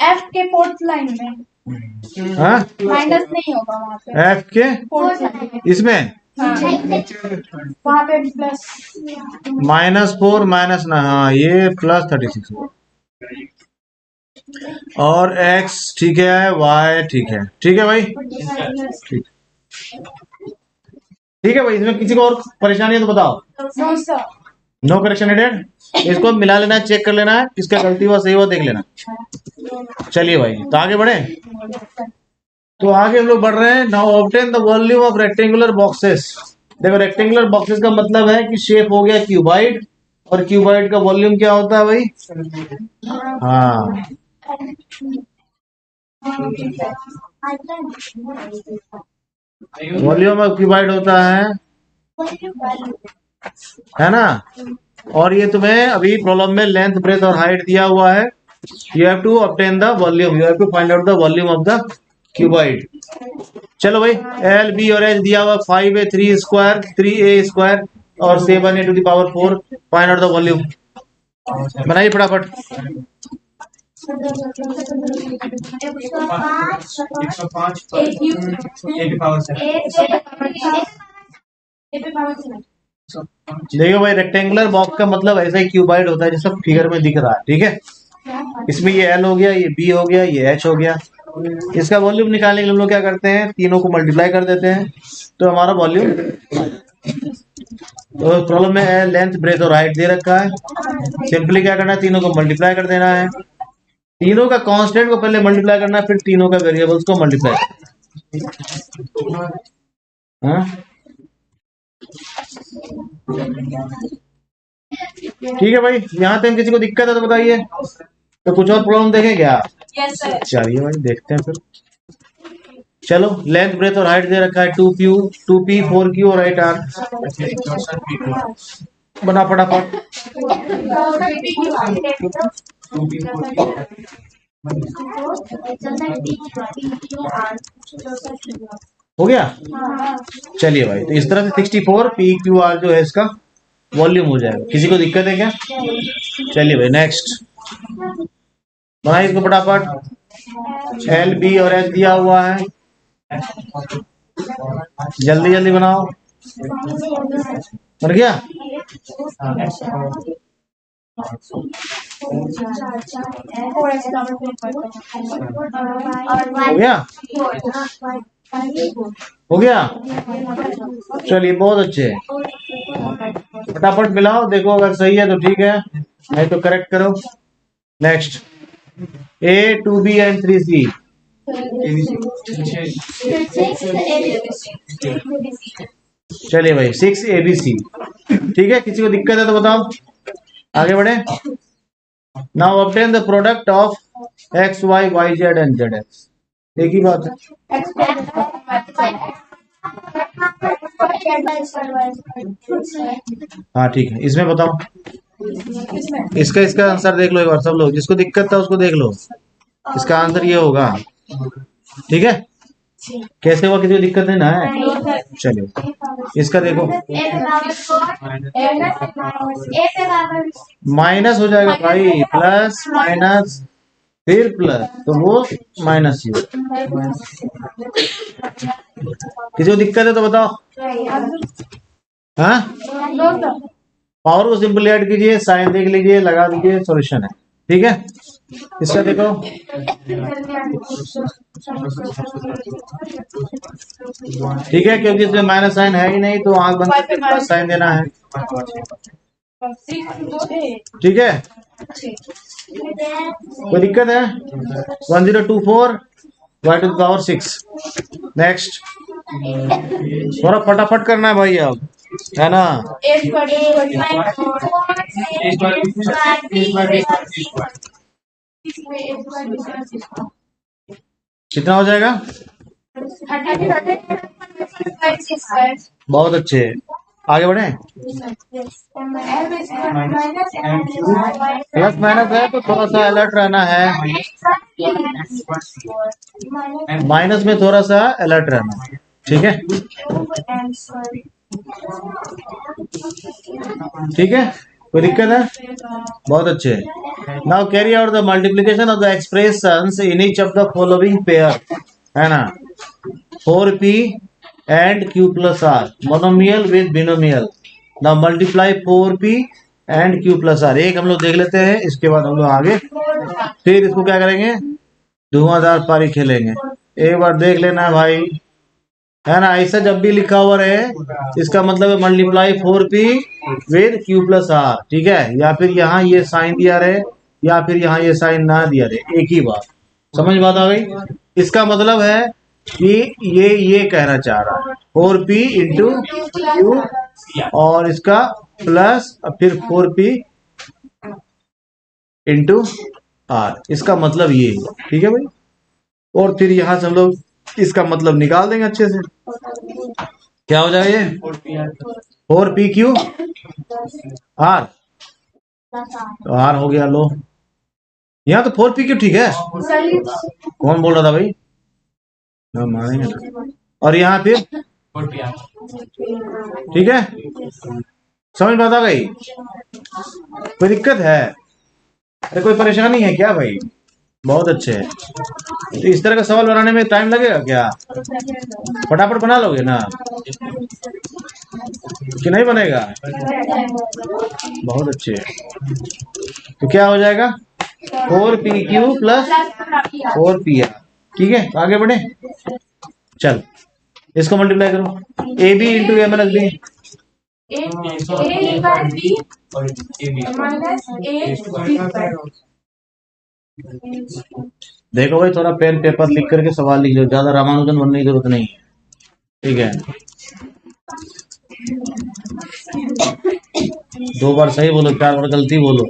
[SPEAKER 2] एफ के 4th लाइन में
[SPEAKER 1] हाँ
[SPEAKER 2] माइनस नहीं होगा वहाँ पे।
[SPEAKER 1] एफ के
[SPEAKER 2] 4th लाइन
[SPEAKER 1] इसमें
[SPEAKER 2] वहाँ पे प्लस
[SPEAKER 1] -4 माइनस ना, हाँ ये +36 होगा। और x ठीक है, y ठीक है, ठीक है भाई, ठीक ठीक है भाई। इसमें किसी को और परेशानी है तो बताओ।
[SPEAKER 2] No sir.
[SPEAKER 1] No correction needed. इसको मिला लेना है, चेक कर लेना है, किसका गलती हुआ सही हुआ देख लेना। चलिए भाई, तो आगे बढ़े। तो आगे हम लोग बढ़ रहे हैं। Now obtain the volume of rectangular boxes. देखो रेक्टेंगुलर बॉक्सेस का मतलब है कि शेप हो गया क्यूबाइड, और क्यूबाइड का वॉल्यूम क्या होता है भाई? हाँ, वॉल्यूम ऑफ क्यूबाइड होता है ना। और ये तुम्हें अभी प्रॉब्लम में लेंथ ब्रेथ और हाइट दिया हुआ है, You have to obtain the volume. You have to find out the volume of the cuboid. चलो भाई, L, B और H दिया हुआ 5a 3 स्क्वायर 3a स्क्वायर और 7a to the power 4. Find out the volume. बनाइए फटाफट.
[SPEAKER 3] 105
[SPEAKER 2] एक cube
[SPEAKER 3] ए की पावर 7
[SPEAKER 1] देखो भाई, रेक्टेंगुलर बॉक्स का मतलब ऐसा ही क्यूबाइड होता है जैसा फिगर में दिख रहा है. ठीक है, इसमें ये L हो गया, ये B हो गया, ये H हो गया. इसका वॉल्यूम निकालने के लिए हम लोग क्या करते हैं, तीनों को मल्टीप्लाई कर देते हैं तो हमारा वॉल्यूम. तो प्रॉब्लम में है लेंथ ब्रेथ और हाइट दे रखा है. सिंपली क्या करना है, तीनों को मल्टीप्लाई कर देना है. तीनों का कांस्टेंट को पहले मल्टीप्लाई करना है, फिर तीनों का वेरिएबल्स को मल्टीप्लाई. हाँ ठीक है भाई, यहाँ तक किसी को दिक्कत है तो बताइए. तो कुछ और प्रॉब्लम देखें क्या?
[SPEAKER 2] Yes sir.
[SPEAKER 1] चलिए भाई देखते हैं फिर. चलो, लेंथ ब्रेथ और हाइट दे रखा है 2Q 2P 4Q और 8R. बना फटाफट. हो गया. चलिए भाई, तो इस तरह से 64 PQR जो है इसका वॉल्यूम हो जाएगा. किसी को दिक्कत है क्या? चलिए भाई नेक्स्ट बनाइए इसको फटाफट. L, B और H दिया हुआ है, जल्दी जल्दी बनाओ. बन गया. हो गया. हो गया. चलिए बहुत अच्छे. फटाफट मिलाओ, देखो अगर सही है तो ठीक है, नहीं तो करेक्ट करो. Next A 2B and 3C. चलिए भाई 6 ABC. ठीक है, किसी को दिक्कत है तो बताओ, आगे बढ़े. Now obtain the product of X Y Y Z and ZX. एक ही बात है. हाँ ठीक है, इसमें बताओ. इसका आंसर देख लो एक बार सब लोग. जिसको दिक्कत था उसको देख लो. इसका आंसर ये होगा. ठीक है, कैसे हुआ, किसी को दिक्कत नहीं ना है. चलिए इसका देखो, माइनस हो जाएगा भाई, प्लस माइनस फिर प्लस, तो वो माइनस ही. किसी को दिक्कत है तो बताओ. हाँ, पावर को सिंपली ऐड कीजिए, साइन देख लीजिए, लगा दीजिए, सॉल्यूशन है. ठीक है, इसका देखो. ठीक है, क्योंकि इसमें माइनस साइन है ही नहीं तो आंख बंद करके प्लस साइन देना है. ठीक है, कोई दिक्कत है? 1024 y to the power 6. Next, थोड़ा फटाफट करना है भाई अब, है ना. कितना हो जाएगा? बहुत अच्छे, आगे बढ़े. प्लस माइनस है तो थोड़ा सा अलर्ट रहना है. माइनस में थोड़ा सा अलर्ट रहना है. ठीक है, ठीक है, कोई दिक्कत है? बहुत अच्छे. Now carry out the multiplication of the expressions in each of the following pair. है ना, 4P and Q plus R, monomial with binomial. Now multiply 4P and Q plus R. एक हम लोग देख लेते हैं, इसके बाद हम लोग आगे फिर इसको क्या करेंगे, धुआंधार पारी खेलेंगे. एक बार देख लेना है भाई, है ना. ऐसा जब भी लिखा हुआ रहे इसका मतलब है multiply 4P with Q plus R. ठीक है, या फिर यहाँ ये साइन दिया रहे या फिर यहाँ ये साइन ना दिया रहे, एक ही बात. समझ बात आ गई? इसका मतलब है कि ये कहना चाह रहा है 4P इंटू Q और इसका प्लस फिर 4P इंटू R. इसका मतलब ये है. ठीक है भाई, और फिर यहाँ से हम लोग इसका मतलब निकाल देंगे अच्छे से. क्या हो जाएगा ये? 4PQ R. तो R हो गया. लो, यहाँ तो 4p क्यों ठीक है?
[SPEAKER 2] सर
[SPEAKER 1] कौन बोल रहा था भाई? हाँ, मानेंगे ना। और यहाँ फिर
[SPEAKER 3] 4p
[SPEAKER 1] ठीक है, समझ में आता भाई? कोई दिक्कत है? अरे कोई परेशानी है क्या भाई? बहुत अच्छे है। तो इस तरह का सवाल बनाने में टाइम लगेगा क्या? फटाफट बना लोगे ना कि नहीं बनेगा? बहुत अच्छे है। तो क्या हो जाएगा? 4pq plus 4pr। ठीक है, तो आगे बढ़े। चल इसको मल्टीप्लाई करो, A B into A minus B.
[SPEAKER 2] A बार B
[SPEAKER 3] और ab
[SPEAKER 2] माइनस A B बार
[SPEAKER 1] देखो भाई, थोड़ा पेन पेपर लिख करके सवाल लिख लो, ज्यादा रामानुजन बनने की जरूरत नहीं है। ठीक है, 2 बार सही बोलो, 4 बार गलती बोलो।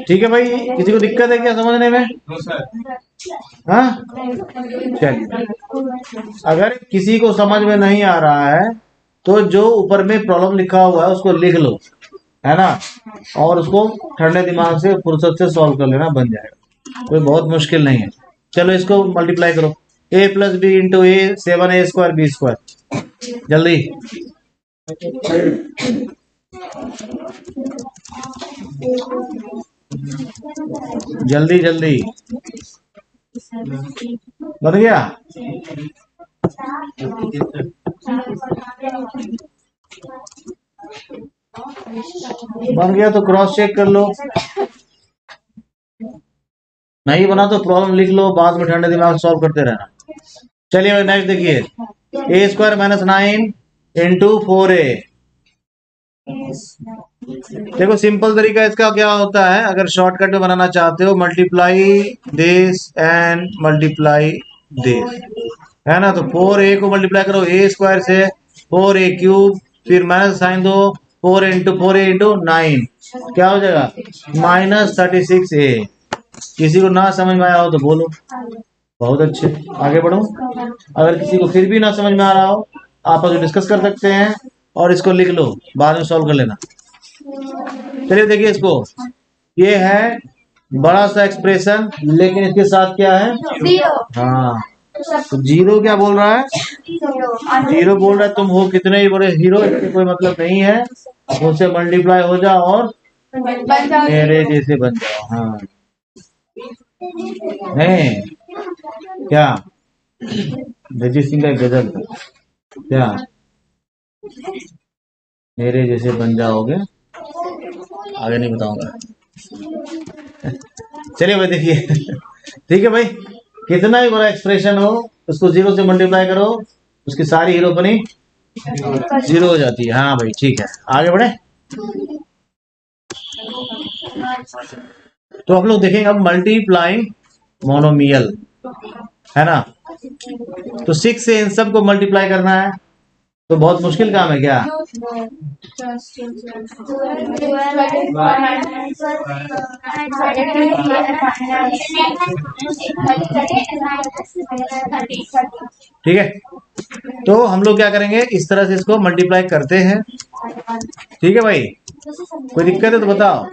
[SPEAKER 1] ठीक है भाई, किसी को दिक्कत है क्या समझने में?
[SPEAKER 3] नो सर
[SPEAKER 1] हाँ, चलिए। अगर किसी को समझ में नहीं आ रहा है तो जो ऊपर में प्रॉब्लम लिखा हुआ है उसको लिख लो, है ना, और उसको ठंडे दिमाग से फुर्सत से सॉल्व कर लेना, बन जाएगा। कोई बहुत मुश्किल नहीं है। चलो इसको मल्टीप्लाई करो, a plus b into a 7a square b square. जल्दी जल्दी जल्दी, बन गया? बन गया तो क्रॉस चेक कर लो, नहीं बना तो प्रॉब्लम लिख लो, बाद में ठंडे दिमाग सॉल्व करते रहना। चलिए भाई नेक्स्ट देखिए, ए स्क्वायर माइनस 9 इंटू 4a। देखो सिंपल तरीका इसका क्या होता है, अगर शॉर्टकट में बनाना चाहते हो, multiply this and multiply this, है ना। तो 4a को मल्टीप्लाई करो ए स्क्वायर से, 4a क्यूब, फिर माइनस साइन दो, 4a इंटू 9, क्या हो जाएगा? -36a। किसी को ना समझ में आया हो तो बोलो। बहुत अच्छे, आगे बढ़ो। अगर किसी को फिर भी ना समझ में आ रहा हो, आपस में डिस्कस कर सकते हैं और इसको लिख लो, बाद में सॉल्व कर लेना। चलिए देखिए इसको, ये है बड़ा सा एक्सप्रेशन, लेकिन इसके साथ क्या है? हाँ, तो जीरो क्या बोल रहा है? जीरो बोल रहा है तुम हो कितने ही बड़े हीरो, इससे कोई मतलब नहीं है, मुझसे मल्टीप्लाई हो जाओ और मेरे जैसे बन जाओ। हाँ, नहीं क्या जगजीत सिंह का एक गजल था, क्या मेरे जैसे बन जाओगे, आगे नहीं बताऊंगा। चलिए भाई देखिए, ठीक है भाई, कितना ही बड़ा एक्सप्रेशन हो उसको जीरो से मल्टीप्लाई करो, उसकी सारी हीरो बनी जीरो हो जाती है। हाँ भाई ठीक है, आगे बढ़े। तो हम लोग देखेंगे अब मल्टीप्लाइंग मोनोमियल, है ना। तो 6 से इन सब को मल्टीप्लाई करना है, तो बहुत मुश्किल काम है क्या? ठीक है, तो हम लोग क्या करेंगे, इस तरह से इसको मल्टीप्लाई करते हैं। ठीक है भाई, कोई दिक्कत है तो बताओ,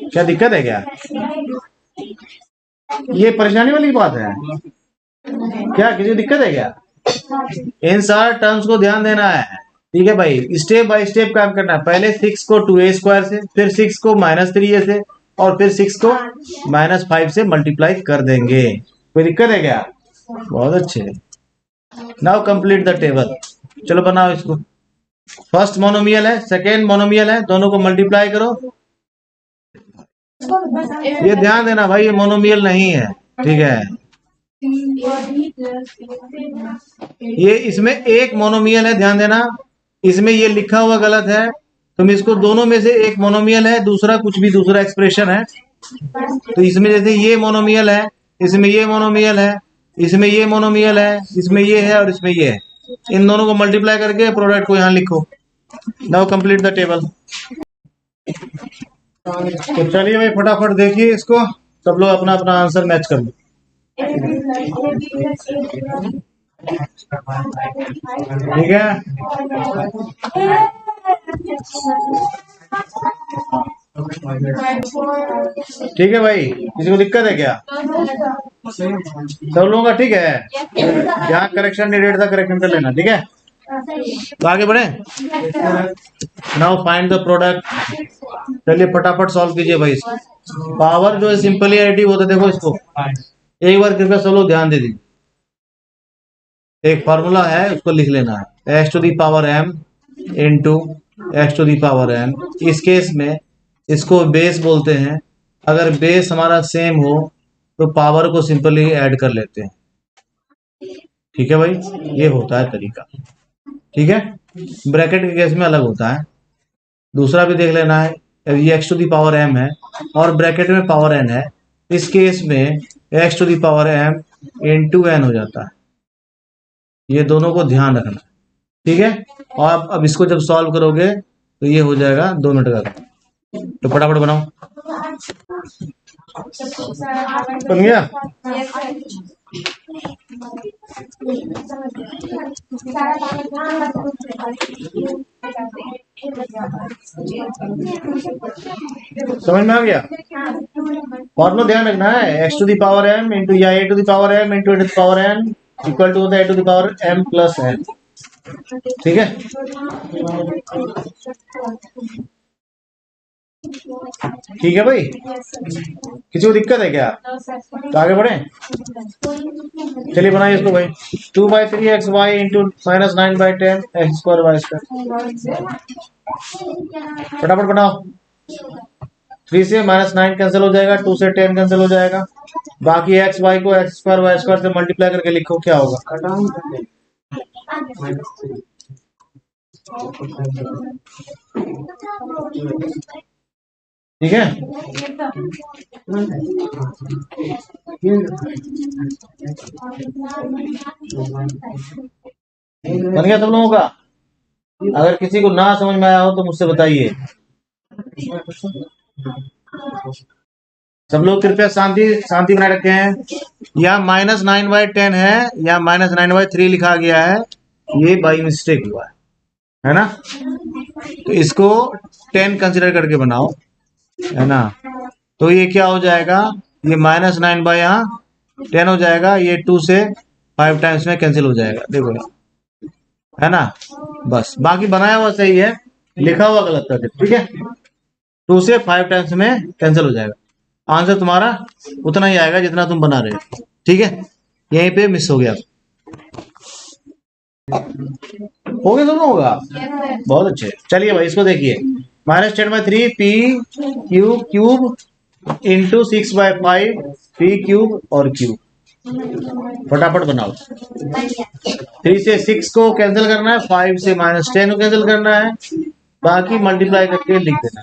[SPEAKER 1] क्या दिक्कत है क्या? ये परेशानी वाली बात है क्या? किसी को दिक्कत है क्या? इन सारे टर्म्स को ध्यान देना है। ठीक है भाई, स्टेप बाय स्टेप काम करना है। पहले 6 को 2a स्क्वायर से, फिर 6 को -3a से, और फिर 6 को -5 से मल्टीप्लाई कर देंगे। कोई दिक्कत है क्या? बहुत अच्छे। Now complete the table. चलो बनाओ इसको। फर्स्ट मोनोमियल है, सेकेंड मोनोमियल है, दोनों को मल्टीप्लाई करो। ये ध्यान देना भाई, ये मोनोमियल नहीं है, ठीक है। ये इसमें एक मोनोमियल है, ध्यान देना, इसमें ये लिखा हुआ गलत है। तुम इसको दोनों में से एक मोनोमियल है, दूसरा कुछ भी दूसरा एक्सप्रेशन है। तो इसमें जैसे ये मोनोमियल है, इसमें ये मोनोमियल है, इसमें ये मोनोमियल है, इसमें ये है और इसमें ये है। इन दोनों को मल्टीप्लाई करके प्रोडक्ट को यहाँ लिखो। Now complete the table. तो चलिए भाई फटाफट देखिए इसको, सब लोग अपना अपना आंसर मैच कर लो। ठीक है, ठीक है भाई, किसी को दिक्कत है क्या? सब लोगों का ठीक है? जहाँ करेक्शन नीडेड था करेक्शन कर लेना, ठीक है? तो आगे बढ़े। Now find the product. चलिए फटाफट सॉल्व कीजिए भाई इसको। पावर जो है सिंपली एडिटिव होता है, देखो इसको एक बार कृपया सब लोग ध्यान दे दीजिए। एक फॉर्मूला है, उसको लिख लेना है, x to the power m into x to the power n. इस केस में इसको बेस बोलते हैं। अगर बेस हमारा सेम हो तो पावर को सिंपली ऐड कर लेते हैं। ठीक है भाई, ये होता है तरीका। ठीक है, ब्रैकेट के केस में अलग होता है। दूसरा भी देख लेना है, ये x to the power m है और ब्रैकेट में पावर एन है। इस केस में x to the power m into n हो जाता है। ये दोनों को ध्यान रखना, ठीक है? और आप अब इसको जब सॉल्व करोगे तो ये हो जाएगा 2 मिनट का। तो फटाफट बनाओ। बन गया? समझ में आ गया? फॉर्मूला ध्यान रखना है, x to the power m into या a to the power m into a to the power n equal to a to the power m plus n. ठीक है, ठीक है भाई, किसी को दिक्कत है क्या? तो आगे बढ़े, चलिए बनाइए इसको भाई। 2/3xy into -9/10 x square y square. फटाफट बनाओ। 3 से -9 कैंसिल हो जाएगा, 2 से 10 कैंसिल हो जाएगा, बाकी एक्स वाई को एक्स स्क्वायर वाई स्क्वायर से मल्टीप्लाई करके लिखो, क्या होगा? ठीक है, बन गया सब लोगों का? अगर किसी को ना समझ में आया हो तो मुझसे बताइए। सब लोग कृपया शांति शांति बनाए रखे हैं। या -9/10 है या -9/3 लिखा गया है, ये बाई मिस्टेक हुआ है ना? तो इसको 10 कंसिडर करके बनाओ, है ना? तो ये क्या हो जाएगा, ये -9 यहाँ 10 हो जाएगा, ये 2 से 5 टाइम्स में कैंसिल हो जाएगा, देखो, है ना? बस, बाकी बनाया हुआ सही है, लिखा हुआ गलत कर दे, ठीक है? 2 से 5 टाइम्स में कैंसिल हो जाएगा। आंसर तुम्हारा उतना ही आएगा जितना तुम बना रहे हो, ठीक है? यहीं पे मिस हो गया, हो गया दोनों, होगा बहुत अच्छे। चलिए भाई इसको देखिए, -10/3 P cube into 6/5 P cube और क्यूब। फटाफट बनाओ। 3 से 6 को कैंसिल करना है, 5 से -10 को कैंसिल करना है, बाकी मल्टीप्लाई करके लिख देना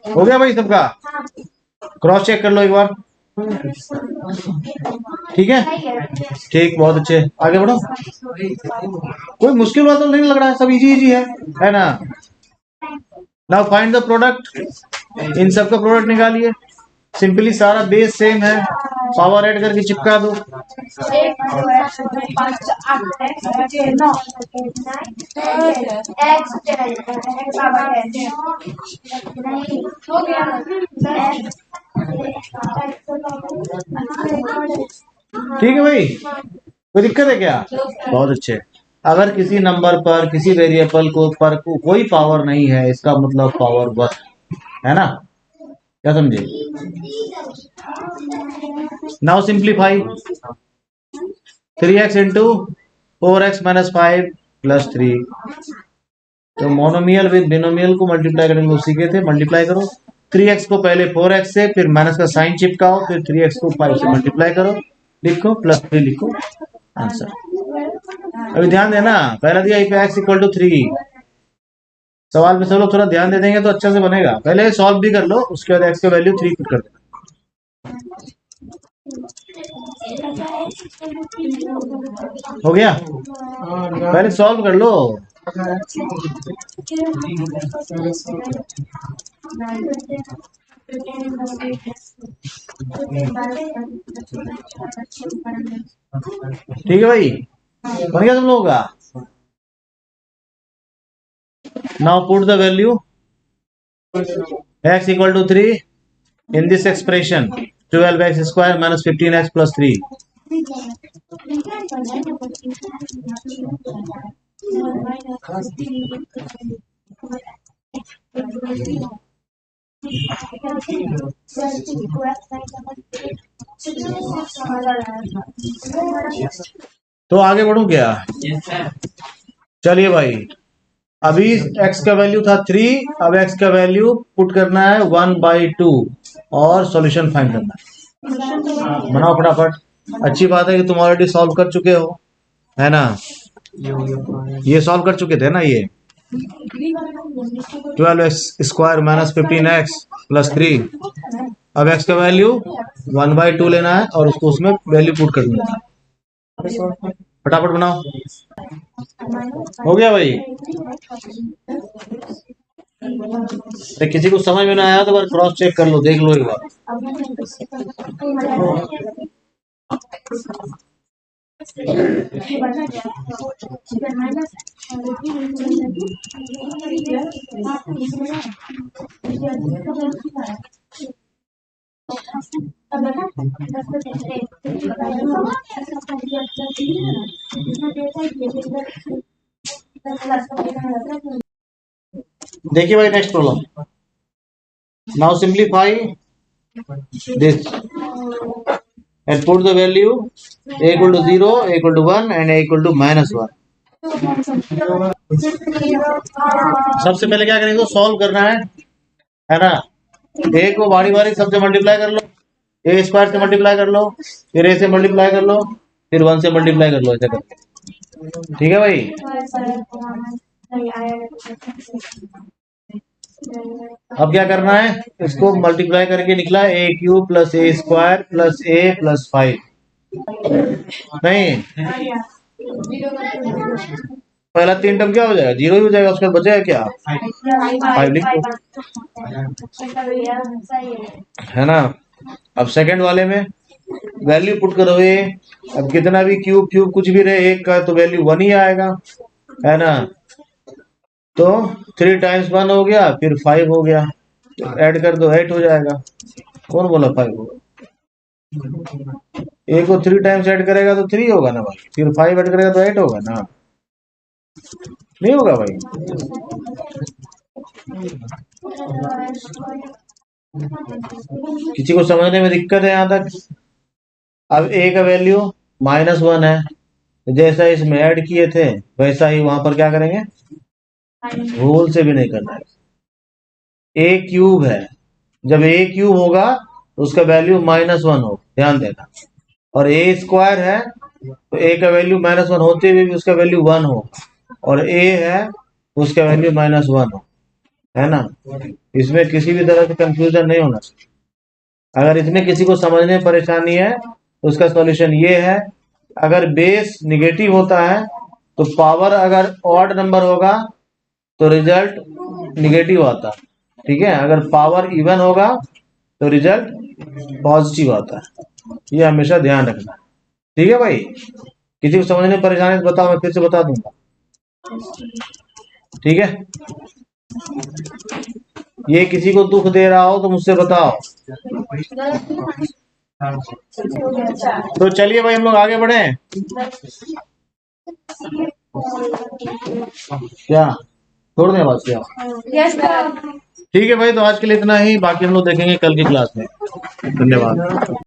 [SPEAKER 1] हो गया भाई सबका? क्रॉस चेक कर लो एक बार, ठीक है? ठीक, बहुत अच्छे, आगे बढ़ो। कोई मुश्किल बात तो नहीं लग रहा है, सब इजी इजी है ना? Now find the product. इन सब का प्रोडक्ट निकालिए। सिंपली सारा बेस सेम है, पावर ऐड करके चिपका दो। ठीक है भाई, कोई दिक्कत है क्या? बहुत अच्छे। अगर किसी नंबर पर किसी वेरिएबल को पर कोई पावर नहीं है, इसका मतलब पावर 1 है ना? क्या समझे? Now simplify. 3x into 4x - 5 + 3। तो मोनोमियल विद बिनोमियल को मल्टीप्लाई करने को सीखे थे, मल्टीप्लाई करो। 3x को पहले 4x से, फिर माइनस का साइन चिपकाओ, फिर 3x को 5 से मल्टीप्लाई करो, लिखो +3 लिखो, आंसर। अभी ध्यान देना, पहला दिया x = 3। सवाल में सब लोग थोड़ा ध्यान दे देंगे तो अच्छा से बनेगा। पहले सॉल्व भी कर लो, उसके बाद x की वैल्यू 3 पुट कर देना। हो गया? पहले सॉल्व कर लो, ठीक है भाई, बन गया तुम लोगों का। Now put the value x equal to 3 in this expression 12x square minus 15x plus 3. तो आगे बढ़ूं क्या?
[SPEAKER 3] Yes, sir.
[SPEAKER 1] चलिए भाई, अभी x का वैल्यू था 3, अब x का वैल्यू पुट करना है 1/2 और सॉल्यूशन फाइंड करना है। बनाओ फटाफट। अच्छी बात है कि तुम ऑलरेडी सॉल्व कर चुके हो, है ना? ये सॉल्व कर चुके थे ना ये 12x square minus 15x plus 3। अब x का वैल्यू 1/2 लेना है और उसको उसमें वैल्यू पुट करना है। फटाफट बनाओ। हो गया भाई? अरे किसी को समझ में ना आया तो बार क्रॉस चेक कर लो, देख लो एक बार। देखिए भाई next problem. Now simplify this and put the value a equal to 0, a equal to 1 and a equal to -1. सबसे पहले क्या करेंगे, सॉल्व करना है ना? a को बारी बारी सबसे मल्टीप्लाई कर लो, a स्क्वायर से मल्टीप्लाई कर लो, फिर a से मल्टीप्लाई कर लो, फिर 1 से मल्टीप्लाई कर लो, ऐसे करके। ठीक है भाई? अब क्या करना है, इसको मल्टीप्लाई करके निकला a³ plus a square plus a plus 5। नहीं, पहला 3 टर्म क्या हो जाएगा, 0 ही हो जाएगा, उसका बचेगा क्या, 5 लिख दो, है ना? अब सेकंड वाले में वैल्यू पुट करो a। अब कितना भी क्यूब कुछ भी रहे, एक का तो वैल्यू 1 ही आएगा, है ना? तो 3 टाइम्स 1 हो गया, फिर 5 हो गया, तो ऐड कर दो 8 हो जाएगा। कौन बोला 5 होगा? ए को 3 टाइम्स ऐड करेगा तो 3 होगा ना भाई, फिर 5 ऐड करेगा तो 8 होगा ना, नहीं होगा भाई? किसी को समझने में दिक्कत है यहाँ तक? अब a का वैल्यू -1 है, जैसा इसमें ऐड किए थे वैसा ही वहां पर क्या करेंगे, भूल से भी नहीं करना है। a³ है, जब a³ होगा तो उसका वैल्यू -1 हो, ध्यान देना। और a स्क्वायर है तो a का वैल्यू -1 होते हुए भी उसका वैल्यू 1 हो, और a है उसका वैल्यू -1 हो, है ना? इसमें किसी भी तरह से कंफ्यूजन नहीं होना चाहिए। अगर इसमें किसी को समझने में परेशानी है तो उसका सॉल्यूशन ये है, अगर बेस निगेटिव होता है तो पावर अगर ऑड नंबर होगा तो रिजल्ट निगेटिव आता है, ठीक है? अगर पावर इवन होगा तो रिजल्ट पॉजिटिव आता है, ये हमेशा ध्यान रखना, ठीक है भाई? किसी को समझने में परेशानी है तो बताओ, मैं फिर से बता दूंगा, ठीक है? ये किसी को दुख दे रहा हो तो मुझसे बताओ। तो चलिए भाई हम लोग आगे बढ़े। क्या छोड़ दें बस क्या? ठीक है भाई, तो आज के लिए इतना ही, बाकी हम लोग देखेंगे कल की क्लास में। धन्यवाद।